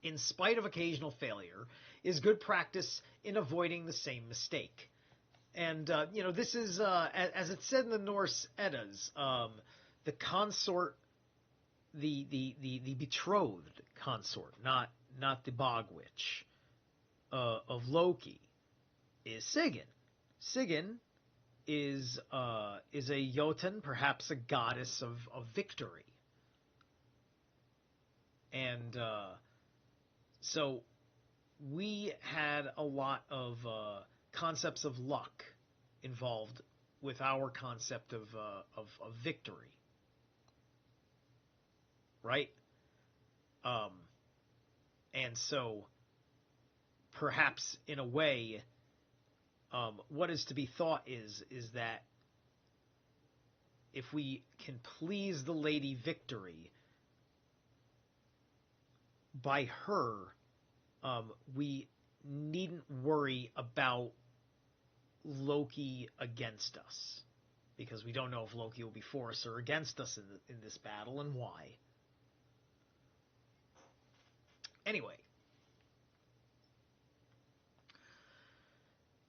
in spite of occasional failure, is good practice in avoiding the same mistake. And, this is, as it said in the Norse Eddas, the consort, the betrothed consort, not the bog witch, of Loki, is Sigyn. Sigyn is a Jotun, perhaps a goddess of victory. And so we had a lot of concepts of luck involved with our concept of victory, right? And so perhaps in a way, what is to be thought is that if we can please the Lady Victory by her, we needn't worry about Loki against us, because we don't know if Loki will be for us or against us in this battle, and why. Anyway,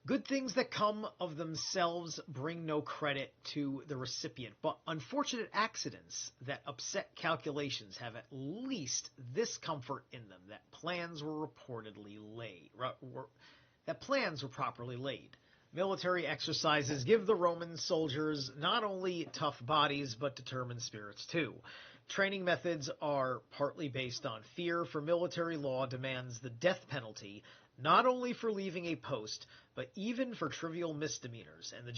good things that come of themselves bring no credit to the recipient, but unfortunate accidents that upset calculations have at least this comfort in them, that plans were properly laid. Military exercises give the Roman soldiers not only tough bodies, but determined spirits too. Training methods are partly based on fear, for military law demands the death penalty, not only for leaving a post, but even for trivial misdemeanors, and the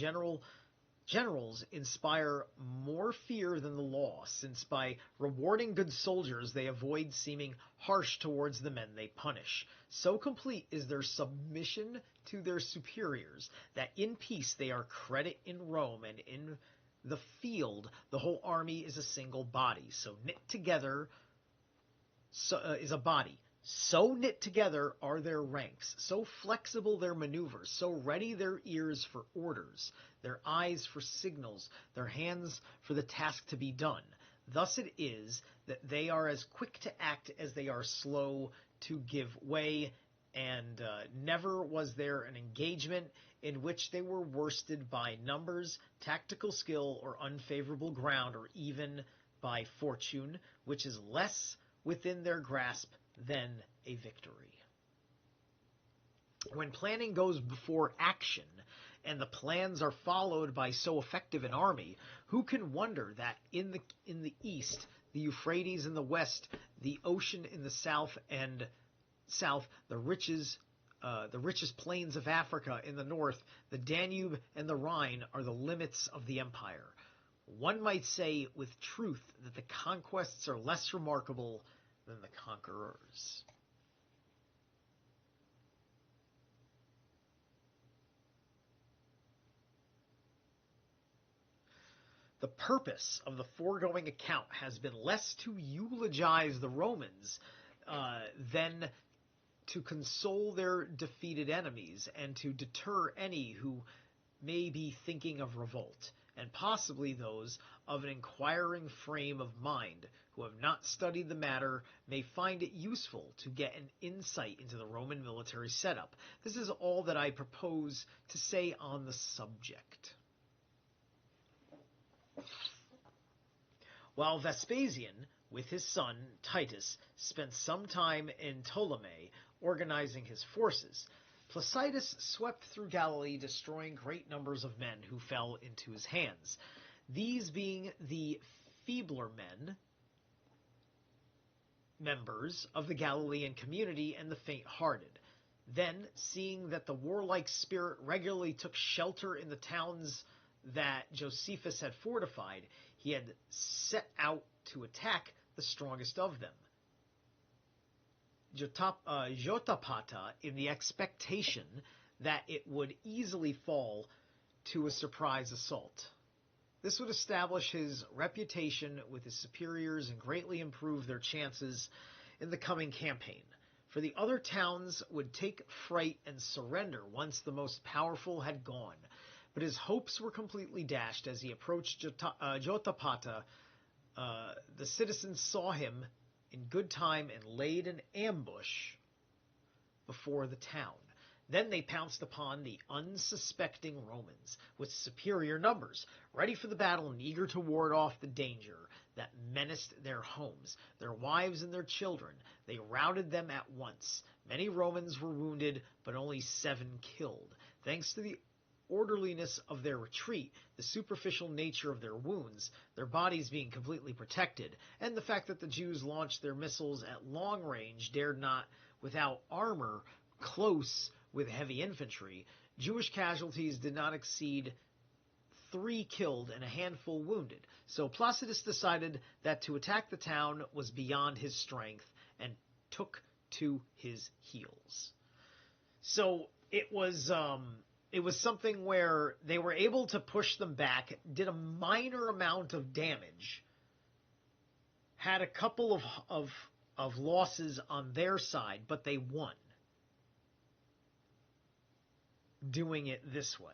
generals inspire more fear than the law, since by rewarding good soldiers they avoid seeming harsh towards the men they punish. So complete is their submission to their superiors that in peace they are credit in Rome, and in the field the whole army is a single body, so knit together is a body. So knit together are their ranks, so flexible their maneuvers, so ready their ears for orders, their eyes for signals, their hands for the task to be done. Thus it is that they are as quick to act as they are slow to give way, and never was there an engagement in which they were worsted by numbers, tactical skill, or unfavorable ground, or even by fortune, which is less within their grasp than a victory. When planning goes before action, and the plans are followed by so effective an army, who can wonder that in the east, the Euphrates in the west, the ocean in the south, the richest plains of Africa in the north, the Danube and the Rhine are the limits of the empire. One might say with truth that the conquests are less remarkable than the conquerors. The purpose of the foregoing account has been less to eulogize the Romans than to console their defeated enemies, and to deter any who may be thinking of revolt, and possibly those of an inquiring frame of mind who have not studied the matter may find it useful to get an insight into the Roman military setup. This is all that I propose to say on the subject. While Vespasian, with his son Titus, spent some time in Ptolemy organizing his forces, Placidus swept through Galilee, destroying great numbers of men who fell into his hands, these being the feebler members of the Galilean community and the faint-hearted. Then, seeing that the warlike spirit regularly took shelter in the towns that Josephus had fortified, he had set out to attack the strongest of them, Jotapata, in the expectation that it would easily fall to a surprise assault. This would establish his reputation with his superiors and greatly improve their chances in the coming campaign, for the other towns would take fright and surrender once the most powerful had gone. But his hopes were completely dashed as he approached Jotapata. The citizens saw him in good time and laid an ambush before the town. Then they pounced upon the unsuspecting Romans with superior numbers, ready for the battle and eager to ward off the danger that menaced their homes, their wives and their children. They routed them at once. Many Romans were wounded, but only 7 killed. Thanks to the orderliness of their retreat, the superficial nature of their wounds, their bodies being completely protected, and the fact that the Jews launched their missiles at long range, dared not, without armor, close with heavy infantry, Jewish casualties did not exceed 3 killed and a handful wounded. So Placidus decided that to attack the town was beyond his strength and took to his heels. So it was something where they were able to push them back, did a minor amount of damage, had a couple of losses on their side, but they won doing it this way.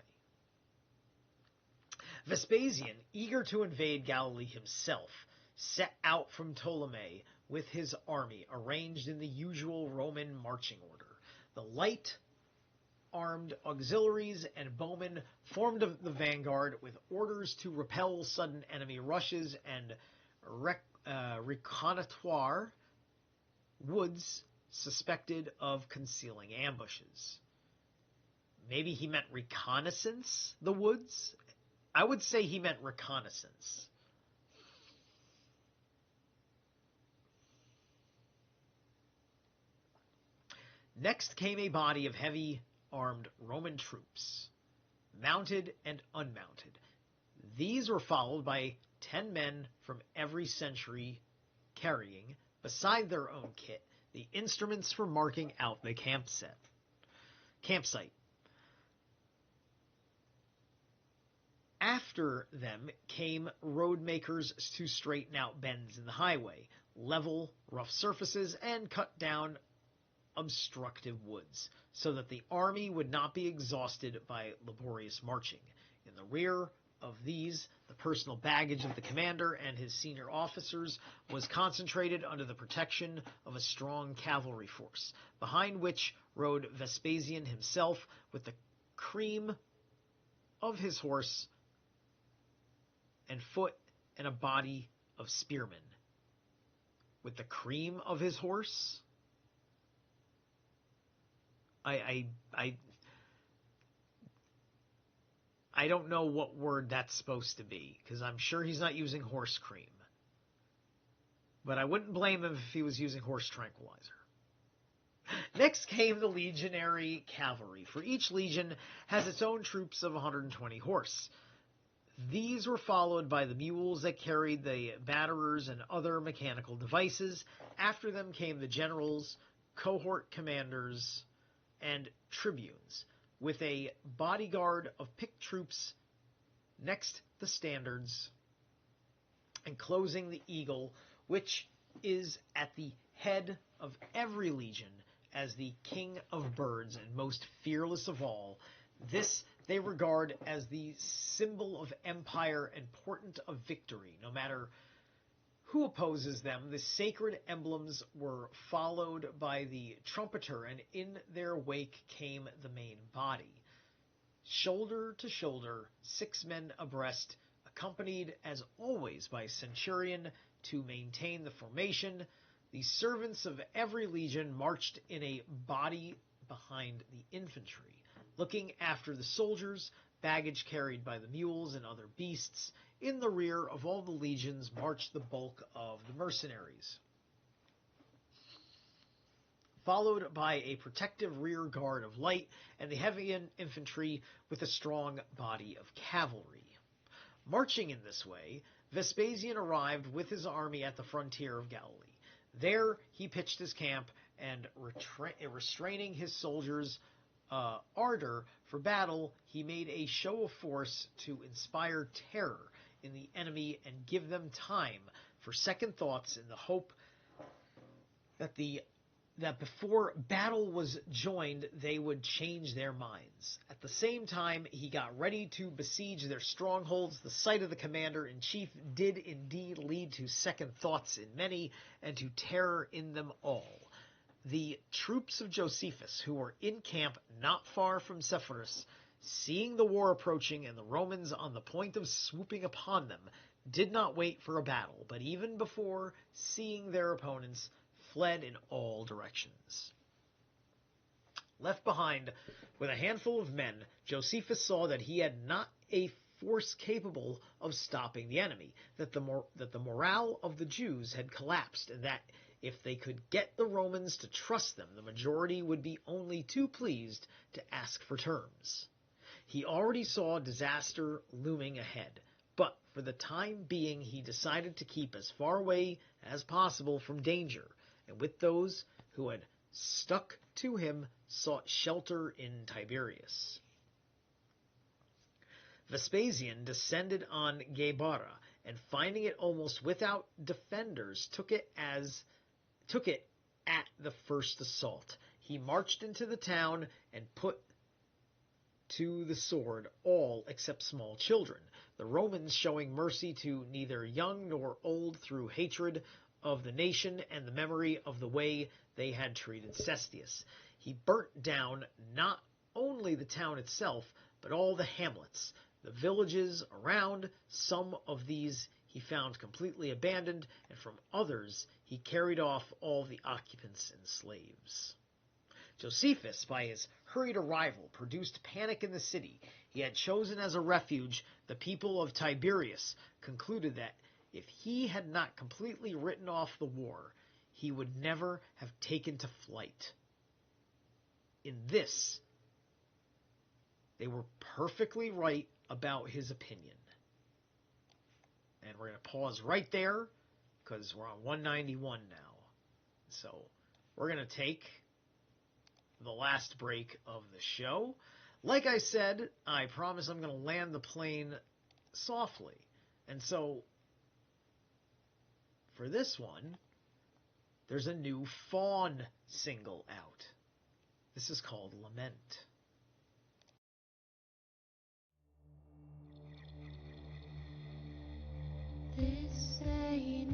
Vespasian, eager to invade Galilee himself, set out from Ptolemy with his army, arranged in the usual Roman marching order. The light-armed auxiliaries and bowmen formed the vanguard, with orders to repel sudden enemy rushes and reconnoitre woods suspected of concealing ambushes. Maybe he meant reconnaissance, the woods? I would say he meant reconnaissance. Next came a body of heavy armed Roman troops, mounted and unmounted. These were followed by 10 men from every century carrying, beside their own kit, the instruments for marking out the campsite. After them came road makers to straighten out bends in the highway, level rough surfaces, and cut down obstructive woods, so that the army would not be exhausted by laborious marching. In the rear of these, the personal baggage of the commander and his senior officers was concentrated under the protection of a strong cavalry force, behind which rode Vespasian himself with the cream of his horse and foot and a body of spearmen. With the cream of his horse? I don't know what word that's supposed to be, because I'm sure he's not using horse cream. But I wouldn't blame him if he was using horse tranquilizer. Next came the legionary cavalry, for each legion has its own troops of 120 horse. These were followed by the mules that carried the batterers and other mechanical devices. After them came the generals, cohort commanders, and tribunes, with a bodyguard of picked troops next the standards, and closing the eagle, which is at the head of every legion as the king of birds and most fearless of all. This they regard as the symbol of empire and portent of victory. No matter who opposes them, the sacred emblems were followed by the trumpeter, and in their wake came the main body. Shoulder to shoulder, 6 men abreast, accompanied as always by a centurion to maintain the formation. The servants of every legion marched in a body behind the infantry, looking after the soldiers, baggage carried by the mules and other beasts. In the rear of all the legions marched the bulk of the mercenaries, followed by a protective rear guard of light and the heavy infantry with a strong body of cavalry. Marching in this way, Vespasian arrived with his army at the frontier of Galilee. There he pitched his camp, and restraining his soldiers' ardor for battle, he made a show of force to inspire terror in the enemy and give them time for second thoughts, in the hope that before battle was joined they would change their minds. At the same time, he got ready to besiege their strongholds. The sight of the commander-in-chief did indeed lead to second thoughts in many, and to terror in them all. The troops of Josephus, who were in camp not far from Sepphoris, seeing the war approaching and the Romans on the point of swooping upon them, did not wait for a battle, but even before seeing their opponents, fled in all directions. Left behind with a handful of men, Josephus saw that he had not a force capable of stopping the enemy, that the morale of the Jews had collapsed, and that if they could get the Romans to trust them, the majority would be only too pleased to ask for terms. He already saw disaster looming ahead, but for the time being he decided to keep as far away as possible from danger, and with those who had stuck to him sought shelter in Tiberias. Vespasian descended on Gabara, and finding it almost without defenders, took it at the first assault. He marched into the town and put to the sword all except small children, the Romans showing mercy to neither young nor old through hatred of the nation and the memory of the way they had treated Cestius. He burnt down not only the town itself, but all the hamlets, the villages around. Some of these he found completely abandoned, and from others he carried off all the occupants and slaves. Josephus, by his hurried arrival, produced panic in the city. He had chosen as a refuge the people of Tiberias, concluded that if he had not completely written off the war, he would never have taken to flight. in this, they were perfectly right about his opinion. And we're going to pause right there because we're on 191 now. So we're going to take the last break of the show. Like I said, I promise I'm going to land the plane softly. And so for this one, there's a new Fawn single out. This is called Lament. This a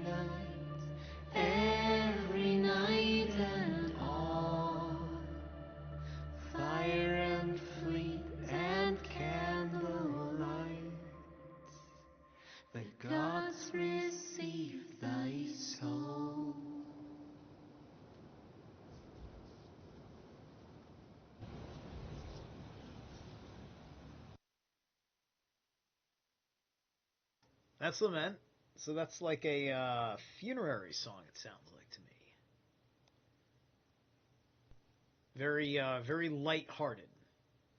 night, every night and all. Fire and fleet and candlelight. The gods receive thy soul. That's Lament. So that's like a funerary song, it sounds like to me. Very light-hearted.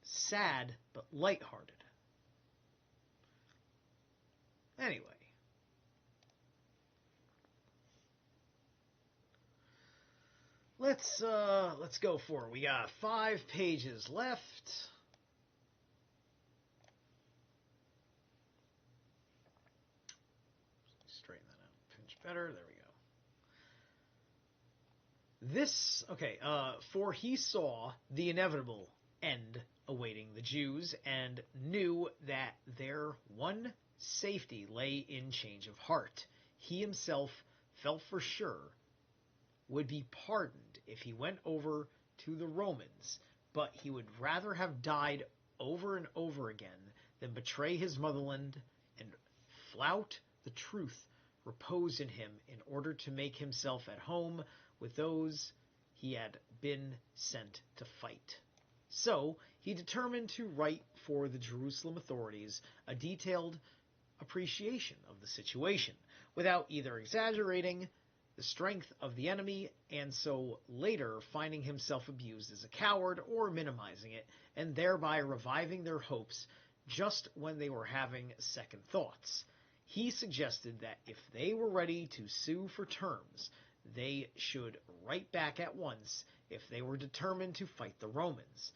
Sad, but light-hearted. Anyway. Let's go for it. We got 5 pages left. Straighten that out. Pinch better. There we go. For he saw the inevitable end awaiting the Jews, and knew that their one safety lay in change of heart. He himself felt for sure would be pardoned if he went over to the Romans, but he would rather have died over and over again than betray his motherland and flout the truth reposed in him in order to make himself at home with those he had been sent to fight. So he determined to write for the Jerusalem authorities a detailed appreciation of the situation, without either exaggerating the strength of the enemy, and so later finding himself abused as a coward, or minimizing it, and thereby reviving their hopes just when they were having second thoughts. He suggested that if they were ready to sue for terms, they should write back at once if they were determined to fight the Romans.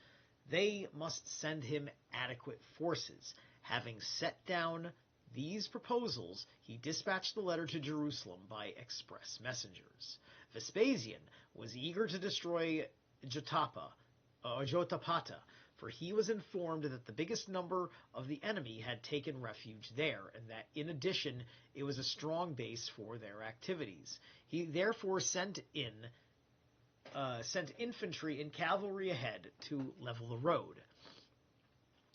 They must send him adequate forces. Having set down these proposals, he dispatched the letter to Jerusalem by express messengers. Vespasian was eager to destroy Jotapata, for he was informed that the biggest number of the enemy had taken refuge there, and that in addition it was a strong base for their activities. He therefore sent infantry and cavalry ahead to level the road,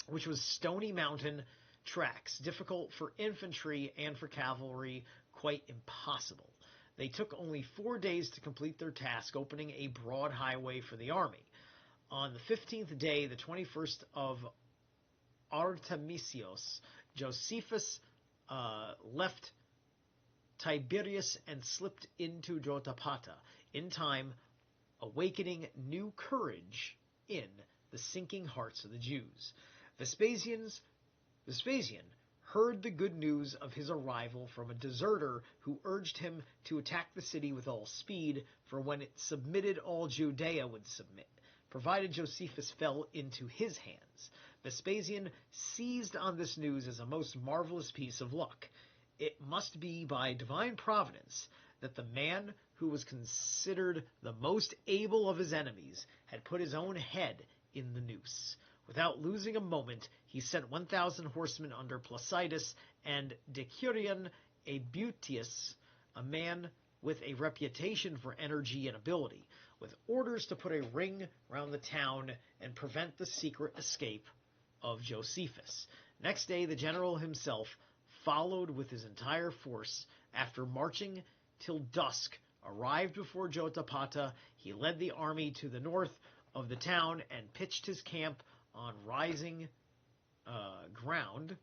which was stony mountain tracks, difficult for infantry and for cavalry, quite impossible. They took only 4 days to complete their task, opening a broad highway for the army. On the 15th day, the 21st of Artemisios, Josephus left Tiberias and slipped into Jotapata, in time awakening new courage in the sinking hearts of the Jews. Vespasian heard the good news of his arrival from a deserter who urged him to attack the city with all speed, for when it submitted, all Judea would submit, provided Josephus fell into his hands. Vespasian seized on this news as a most marvelous piece of luck. It must be by divine providence that the man who was considered the most able of his enemies had put his own head in the noose. Without losing a moment, he sent 1,000 horsemen under Placidus and Decurion Abutius, a man with a reputation for energy and ability, with orders to put a ring round the town and prevent the secret escape of Josephus. Next day, the general himself followed with his entire force. After marching till dusk, arrived before Jotapata. He led the army to the north of the town and pitched his camp on rising ground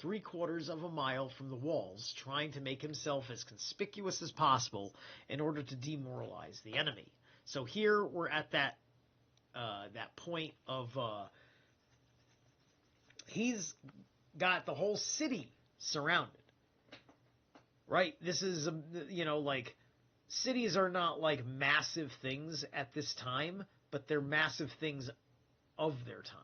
3/4 of a mile from the walls, trying to make himself as conspicuous as possible in order to demoralize the enemy. So here we're at that point of he's got the whole city surrounded, right? This is like, cities are not like massive things at this time, but they're massive things of their time.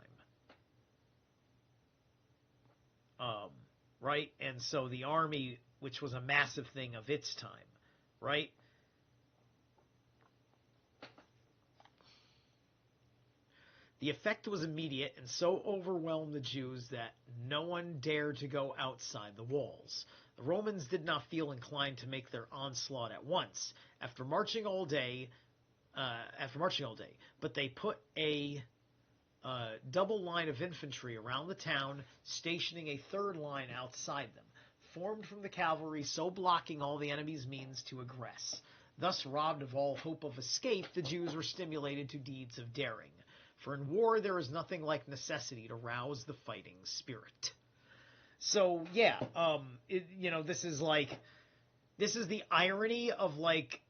Right? And so the army, which was a massive thing of its time, right? The effect was immediate and so overwhelmed the Jews that no one dared to go outside the walls. The Romans did not feel inclined to make their onslaught at once after marching all day, but they put a double line of infantry around the town, stationing a third line outside them, formed from the cavalry, so blocking all the enemy's means to aggress. Thus, robbed of all hope of escape, the Jews were stimulated to deeds of daring. For in war there is nothing like necessity to rouse the fighting spirit. So yeah, this is the irony of, like,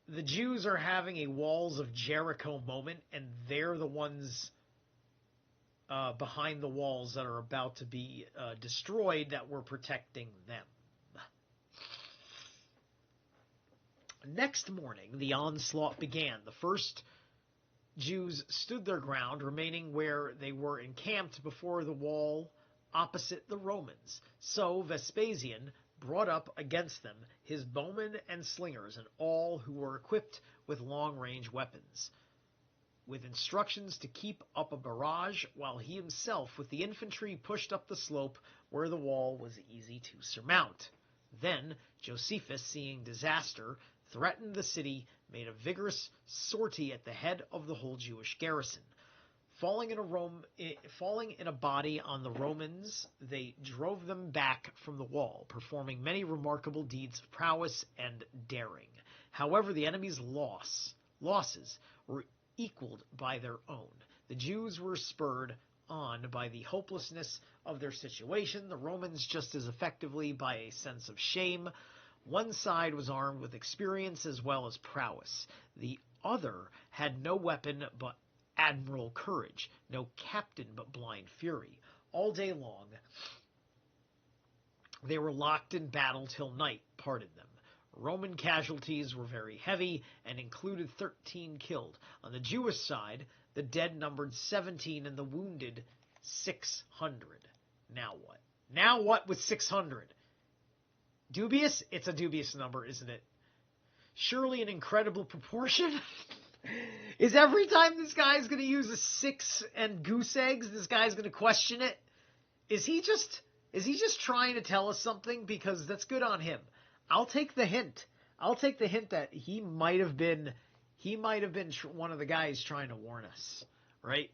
the Jews are having a Walls of Jericho moment, and they're the ones behind the walls that are about to be destroyed that were protecting them. Next morning, the onslaught began. The first Jews stood their ground, remaining where they were encamped before the wall opposite the Romans. So Vespasian brought up against them his bowmen and slingers and all who were equipped with long-range weapons. with instructions to keep up a barrage while he himself with the infantry pushed up the slope where the wall was easy to surmount. Then Josephus, seeing disaster, threatened the city, made a vigorous sortie at the head of the whole Jewish garrison. Falling in a body on the Romans, they drove them back from the wall, performing many remarkable deeds of prowess and daring. However, the enemy's losses were equaled by their own. The Jews were spurred on by the hopelessness of their situation, the Romans just as effectively by a sense of shame. One side was armed with experience as well as prowess. The other had no weapon but admiral courage, no captain but blind fury. All day long they were locked in battle till night parted them. Roman casualties were very heavy and included 13 killed. On the Jewish side, the dead numbered 17 and the wounded 600. Now what? Now what with 600? Dubious? It's a dubious number, isn't it? Surely an incredible proportion? Is every time this guy's going to use a 6 and goose eggs, this guy's going to question it? Is he just trying to tell us something? Because that's good on him. I'll take the hint. I'll take the hint that he might have been one of the guys trying to warn us, right?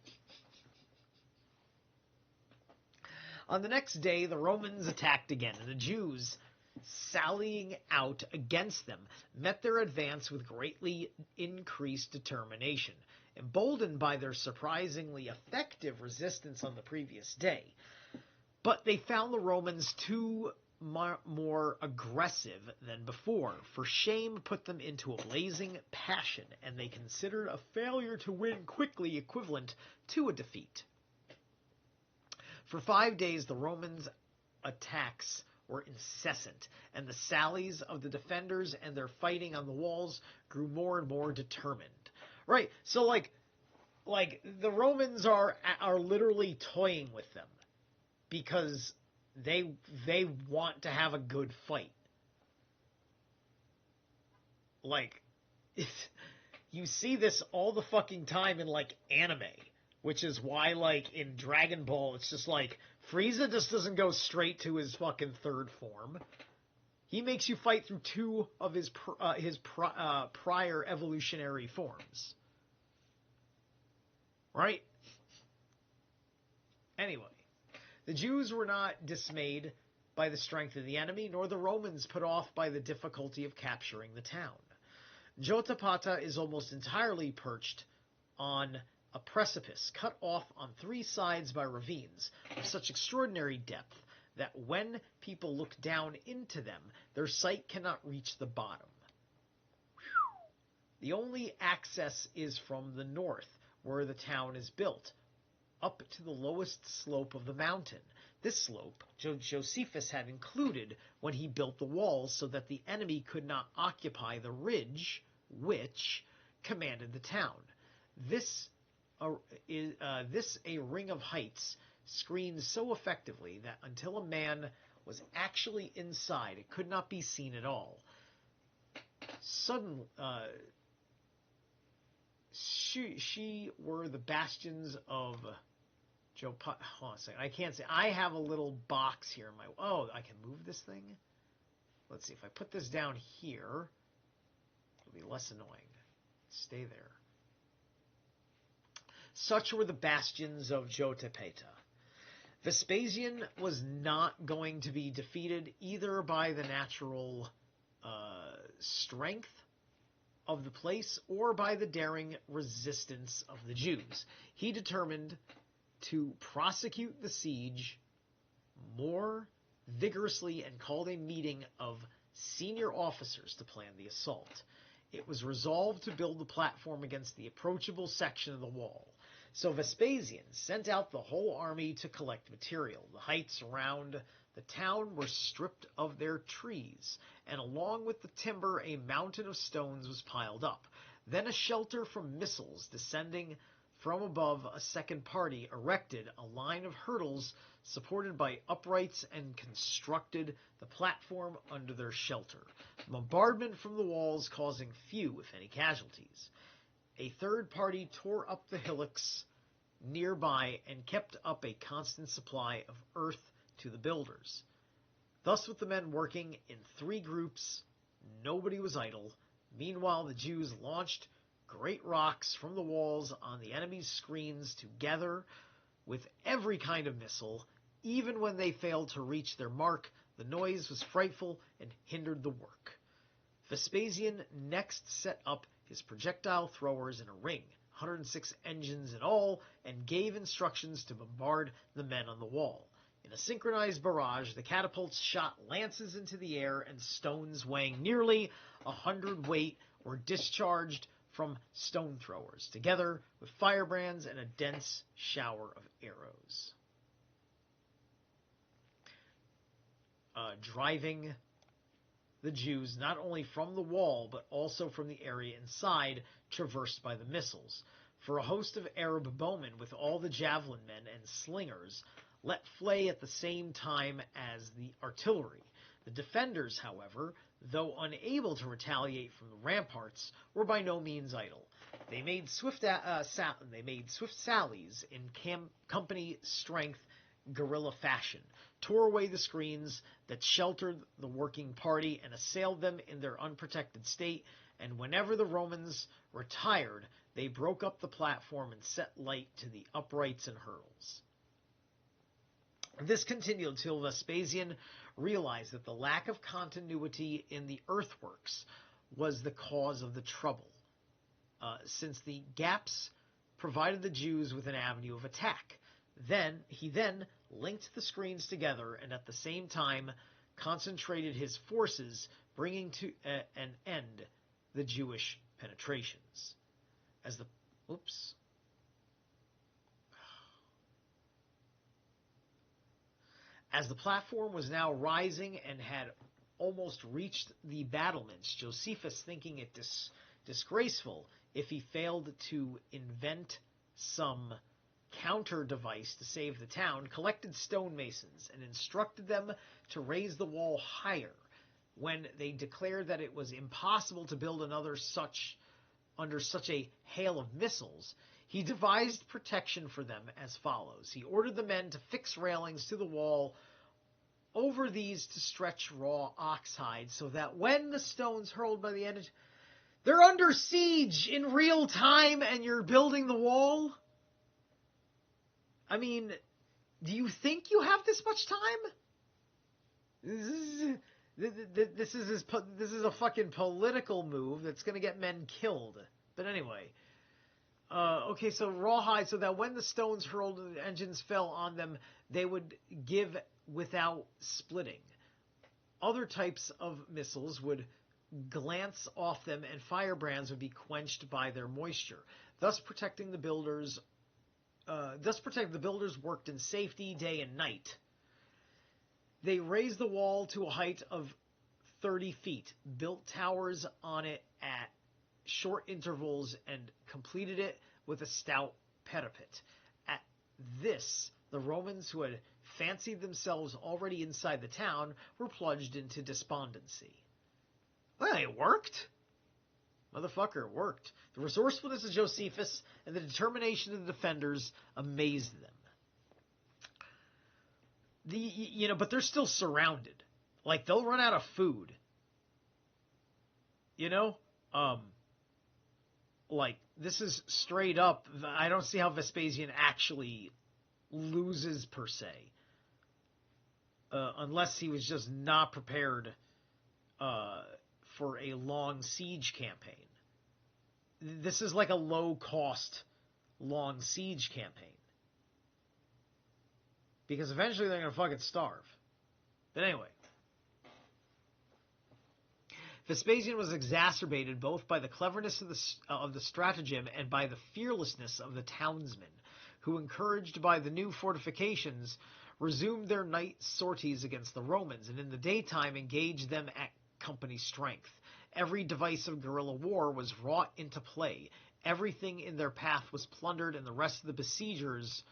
On the next day, the Romans attacked again, and the Jews, sallying out against them, met their advance with greatly increased determination. Emboldened by their surprisingly effective resistance on the previous day, but they found the Romans too more aggressive than before, for shame put them into a blazing passion, and they considered a failure to win quickly equivalent to a defeat. For 5 days the Romans' attacks were incessant, and the sallies of the defenders and their fighting on the walls grew more and more determined. Right, so like the Romans are literally toying with them because they want to have a good fight. Like, you see this all the fucking time in like anime, which is why like in Dragon Ball it's just like Frieza just doesn't go straight to his fucking third form. He makes you fight through two of his prior evolutionary forms. Right? Anyway, the Jews were not dismayed by the strength of the enemy, nor the Romans put off by the difficulty of capturing the town. Jotapata is almost entirely perched on a precipice, cut off on 3 sides by ravines of such extraordinary depth that when people look down into them, their sight cannot reach the bottom. The only access is from the north, where the town is built, up to the lowest slope of the mountain. This slope Josephus had included when he built the walls so that the enemy could not occupy the ridge which commanded the town. This a ring of heights screened so effectively that until a man was actually inside, it could not be seen at all. Suddenly, she were the bastions of Hold on a second. I can't say. I have a little box here in my... Oh, I can move this thing? Let's see. If I put this down here, it'll be less annoying. Stay there. Such were the bastions of Jotapata. Vespasian was not going to be defeated either by the natural strength of the place or by the daring resistance of the Jews. He determined to prosecute the siege more vigorously and called a meeting of senior officers to plan the assault. It was resolved to build the platform against the approachable section of the wall. So Vespasian sent out the whole army to collect material. The heights around the town were stripped of their trees, and along with the timber a mountain of stones was piled up. Then a shelter from missiles descending from above, a second party erected a line of hurdles supported by uprights and constructed the platform under their shelter. Bombardment from the walls causing few, if any, casualties. A third party tore up the hillocks nearby and kept up a constant supply of earth to the builders. Thus, with the men working in 3 groups, nobody was idle. Meanwhile, the Jews launched great rocks from the walls on the enemy's screens together with every kind of missile. Even when they failed to reach their mark, the noise was frightful and hindered the work. Vespasian next set up his projectile throwers in a ring, 106 engines in all, and gave instructions to bombard the men on the wall. In a synchronized barrage, the catapults shot lances into the air, and stones weighing nearly 100 weight were discharged from stone throwers, together with firebrands and a dense shower of arrows. Driving the Jews not only from the wall, but also from the area inside, traversed by the missiles. For a host of Arab bowmen, with all the javelin men and slingers, let fly at the same time as the artillery. The defenders, however, though unable to retaliate from the ramparts, were by no means idle. They made swift sallies in company strength guerrilla fashion, tore away the screens that sheltered the working party, and assailed them in their unprotected state, and whenever the Romans retired, they broke up the platform and set light to the uprights and hurdles. This continued until Vespasian realized that the lack of continuity in the earthworks was the cause of the trouble, since the gaps provided the Jews with an avenue of attack. He then linked the screens together and at the same time concentrated his forces, bringing to an end the Jewish penetrations. As the platform was now rising and had almost reached the battlements, Josephus, thinking it disgraceful if he failed to invent some counter device to save the town, collected stonemasons and instructed them to raise the wall higher. When they declared that it was impossible to build another under such a hail of missiles, he devised protection for them as follows. He ordered the men to fix railings to the wall, over these to stretch raw ox hide, so that when the stones hurled by the enemy, they're under siege in real time and you're building the wall? I mean, do you think you have this much time? This is a fucking political move that's going to get men killed. But anyway, okay, so rawhide, so that when the stones hurled and the engines fell on them, they would give without splitting. Other types of missiles would glance off them, and firebrands would be quenched by their moisture, thus protecting the builders. The builders worked in safety day and night. They raised the wall to a height of 30 feet, built towers on it at short intervals, and completed it with a stout parapet. At this, the Romans, who had fancied themselves already inside the town, were plunged into despondency. Well, it worked. Motherfucker, it worked. The resourcefulness of Josephus and the determination of the defenders amazed them. But they're still surrounded. Like, they'll run out of food. This is straight up. I don't see how Vespasian actually loses, per se. Unless he was just not prepared for a long siege campaign. This is like a low-cost, long siege campaign. Because eventually they're going to fucking starve. But anyway. Vespasian was exacerbated both by the cleverness of the stratagem and by the fearlessness of the townsmen, who, encouraged by the new fortifications, resumed their night sorties against the Romans, and in the daytime engaged them at company strength. Every device of guerrilla war was wrought into play. Everything in their path was plundered, and the rest of the besiegers'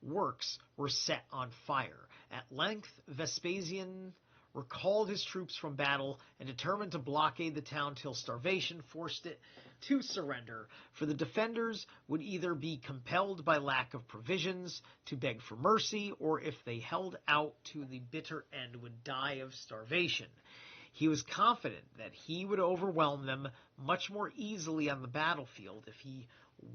works were set on fire. At length, Vespasian recalled his troops from battle and determined to blockade the town till starvation forced it to surrender, for the defenders would either be compelled by lack of provisions to beg for mercy, or if they held out to the bitter end would die of starvation. He was confident that he would overwhelm them much more easily on the battlefield if he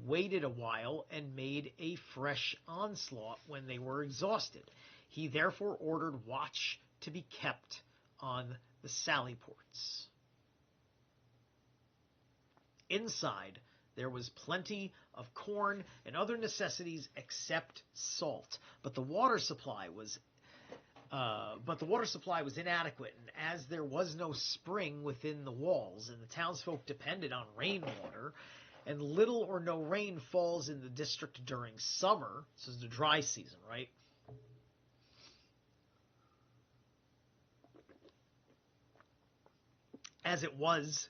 waited a while and made a fresh onslaught when they were exhausted. He therefore ordered watch to be kept on the sally ports. Inside, there was plenty of corn and other necessities except salt, but the water supply was inadequate, and as there was no spring within the walls, and the townsfolk depended on rainwater, and little or no rain falls in the district during summer, this is the dry season, right? As it was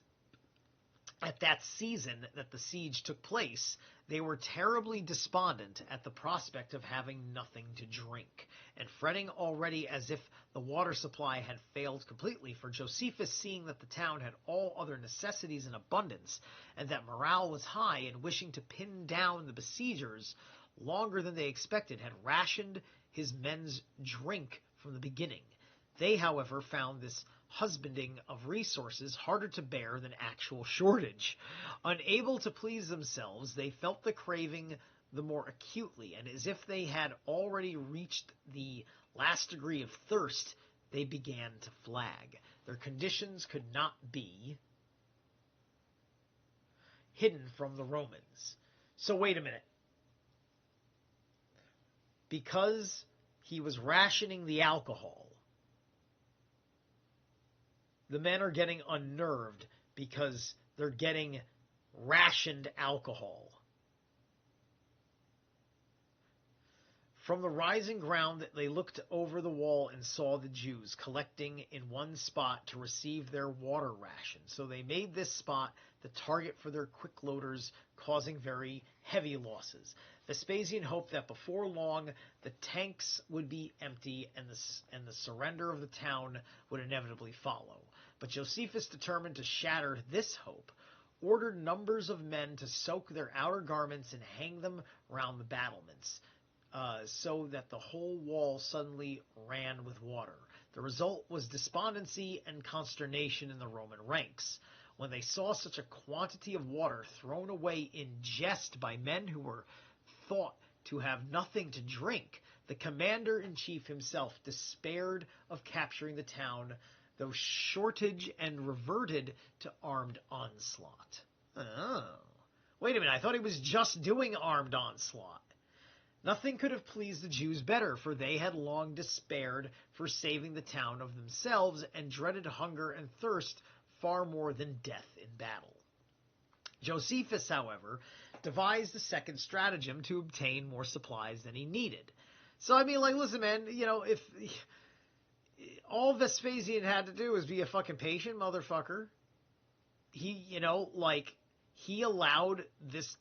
at that season that the siege took place, they were terribly despondent at the prospect of having nothing to drink, and fretting already as if the water supply had failed completely, for Josephus, seeing that the town had all other necessities in abundance, and that morale was high, and wishing to pin down the besiegers longer than they expected, had rationed his men's drink from the beginning. They, however, found this husbanding of resources harder to bear than actual shortage. Unable to please themselves, they felt the craving the more acutely, and as if they had already reached the last degree of thirst, they began to flag. Their conditions could not be hidden from the Romans. So wait a minute. Because he was rationing the alcohol, the men are getting unnerved because they're getting rationed alcohol. From the rising ground, they looked over the wall and saw the Jews collecting in one spot to receive their water ration. So they made this spot the target for their quick loaders, causing very heavy losses. Vespasian hoped that before long the tanks would be empty and the surrender of the town would inevitably follow. But Josephus, determined to shatter this hope, ordered numbers of men to soak their outer garments and hang them round the battlements, so that the whole wall suddenly ran with water. The result was despondency and consternation in the Roman ranks. When they saw such a quantity of water thrown away in jest by men who were thought to have nothing to drink, the commander-in-chief himself despaired of capturing the town, though shortage, and reverted to armed onslaught. Oh. Wait a minute, I thought he was just doing armed onslaught. Nothing could have pleased the Jews better, for they had long despaired for saving the town of themselves, and dreaded hunger and thirst far more than death in battle. Josephus, however, devised a second stratagem to obtain more supplies than he needed. So, I mean, like, listen, man, you know, if all Vespasian had to do was be a fucking patient motherfucker, he, you know, like, he allowed this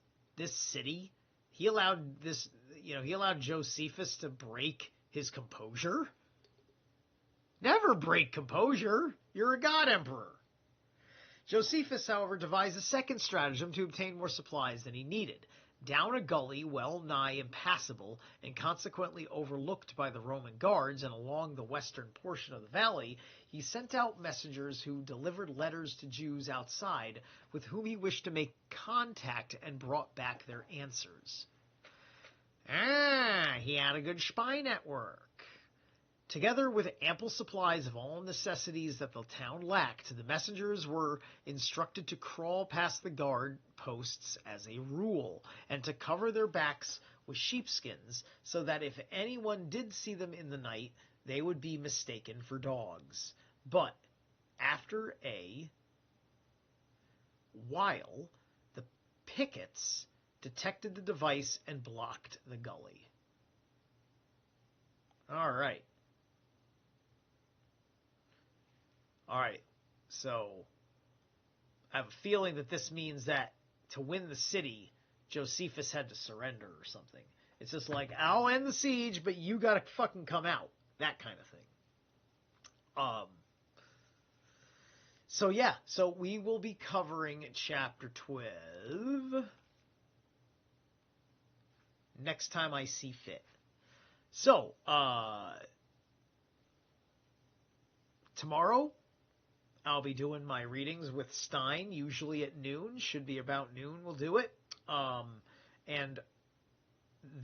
city, he allowed Josephus to break his composure. Never break composure. You're a god emperor. Josephus, however, devised a second stratagem to obtain more supplies than he needed. Down a gully well nigh impassable, and consequently overlooked by the Roman guards, and along the western portion of the valley, he sent out messengers who delivered letters to Jews outside, with whom he wished to make contact, and brought back their answers. He had a good spy network. Together with ample supplies of all necessities that the town lacked, the messengers were instructed to crawl past the guard posts as a rule, and to cover their backs with sheepskins, so that if anyone did see them in the night, they would be mistaken for dogs. But after a while, the pickets detected the device and blocked the gully. All right, so I have a feeling that this means that to win the city, Josephus had to surrender or something. It's just like, I'll end the siege, but you gotta fucking come out. That kind of thing. So we will be covering chapter 12 next time I see fit. So, tomorrow I'll be doing my readings with Stein, usually at noon. Should be about noon we'll do it. And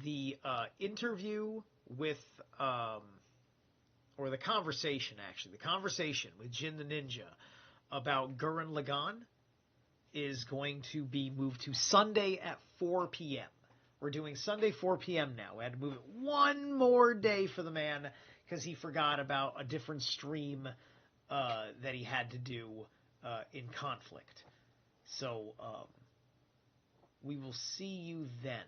the interview with, or the conversation with Jin the Ninja about Gurren Lagann is going to be moved to Sunday at 4 p.m. We're doing Sunday 4 p.m. now. We had to move it one more day for the man because he forgot about a different stream that he had to do in conflict. So we will see you then.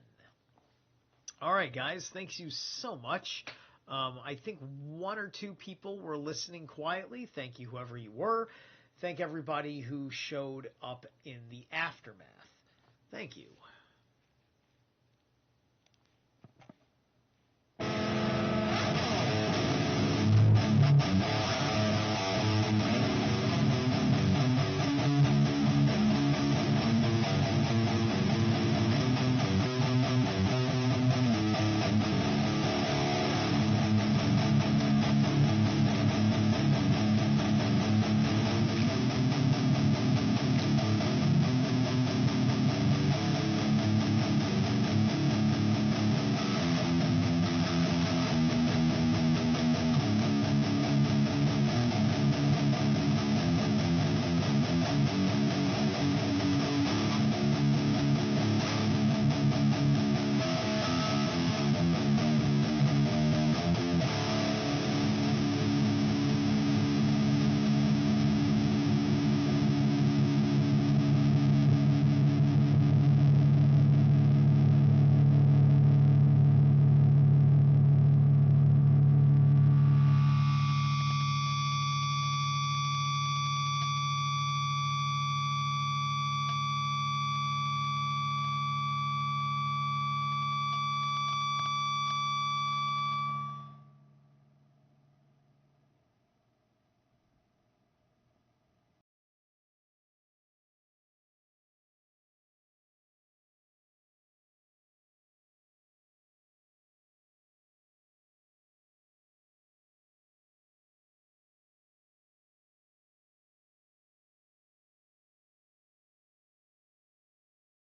All right, guys. Thanks you so much. I think one or two people were listening quietly. Thank you, whoever you were. Thank everybody who showed up in the aftermath. Thank you.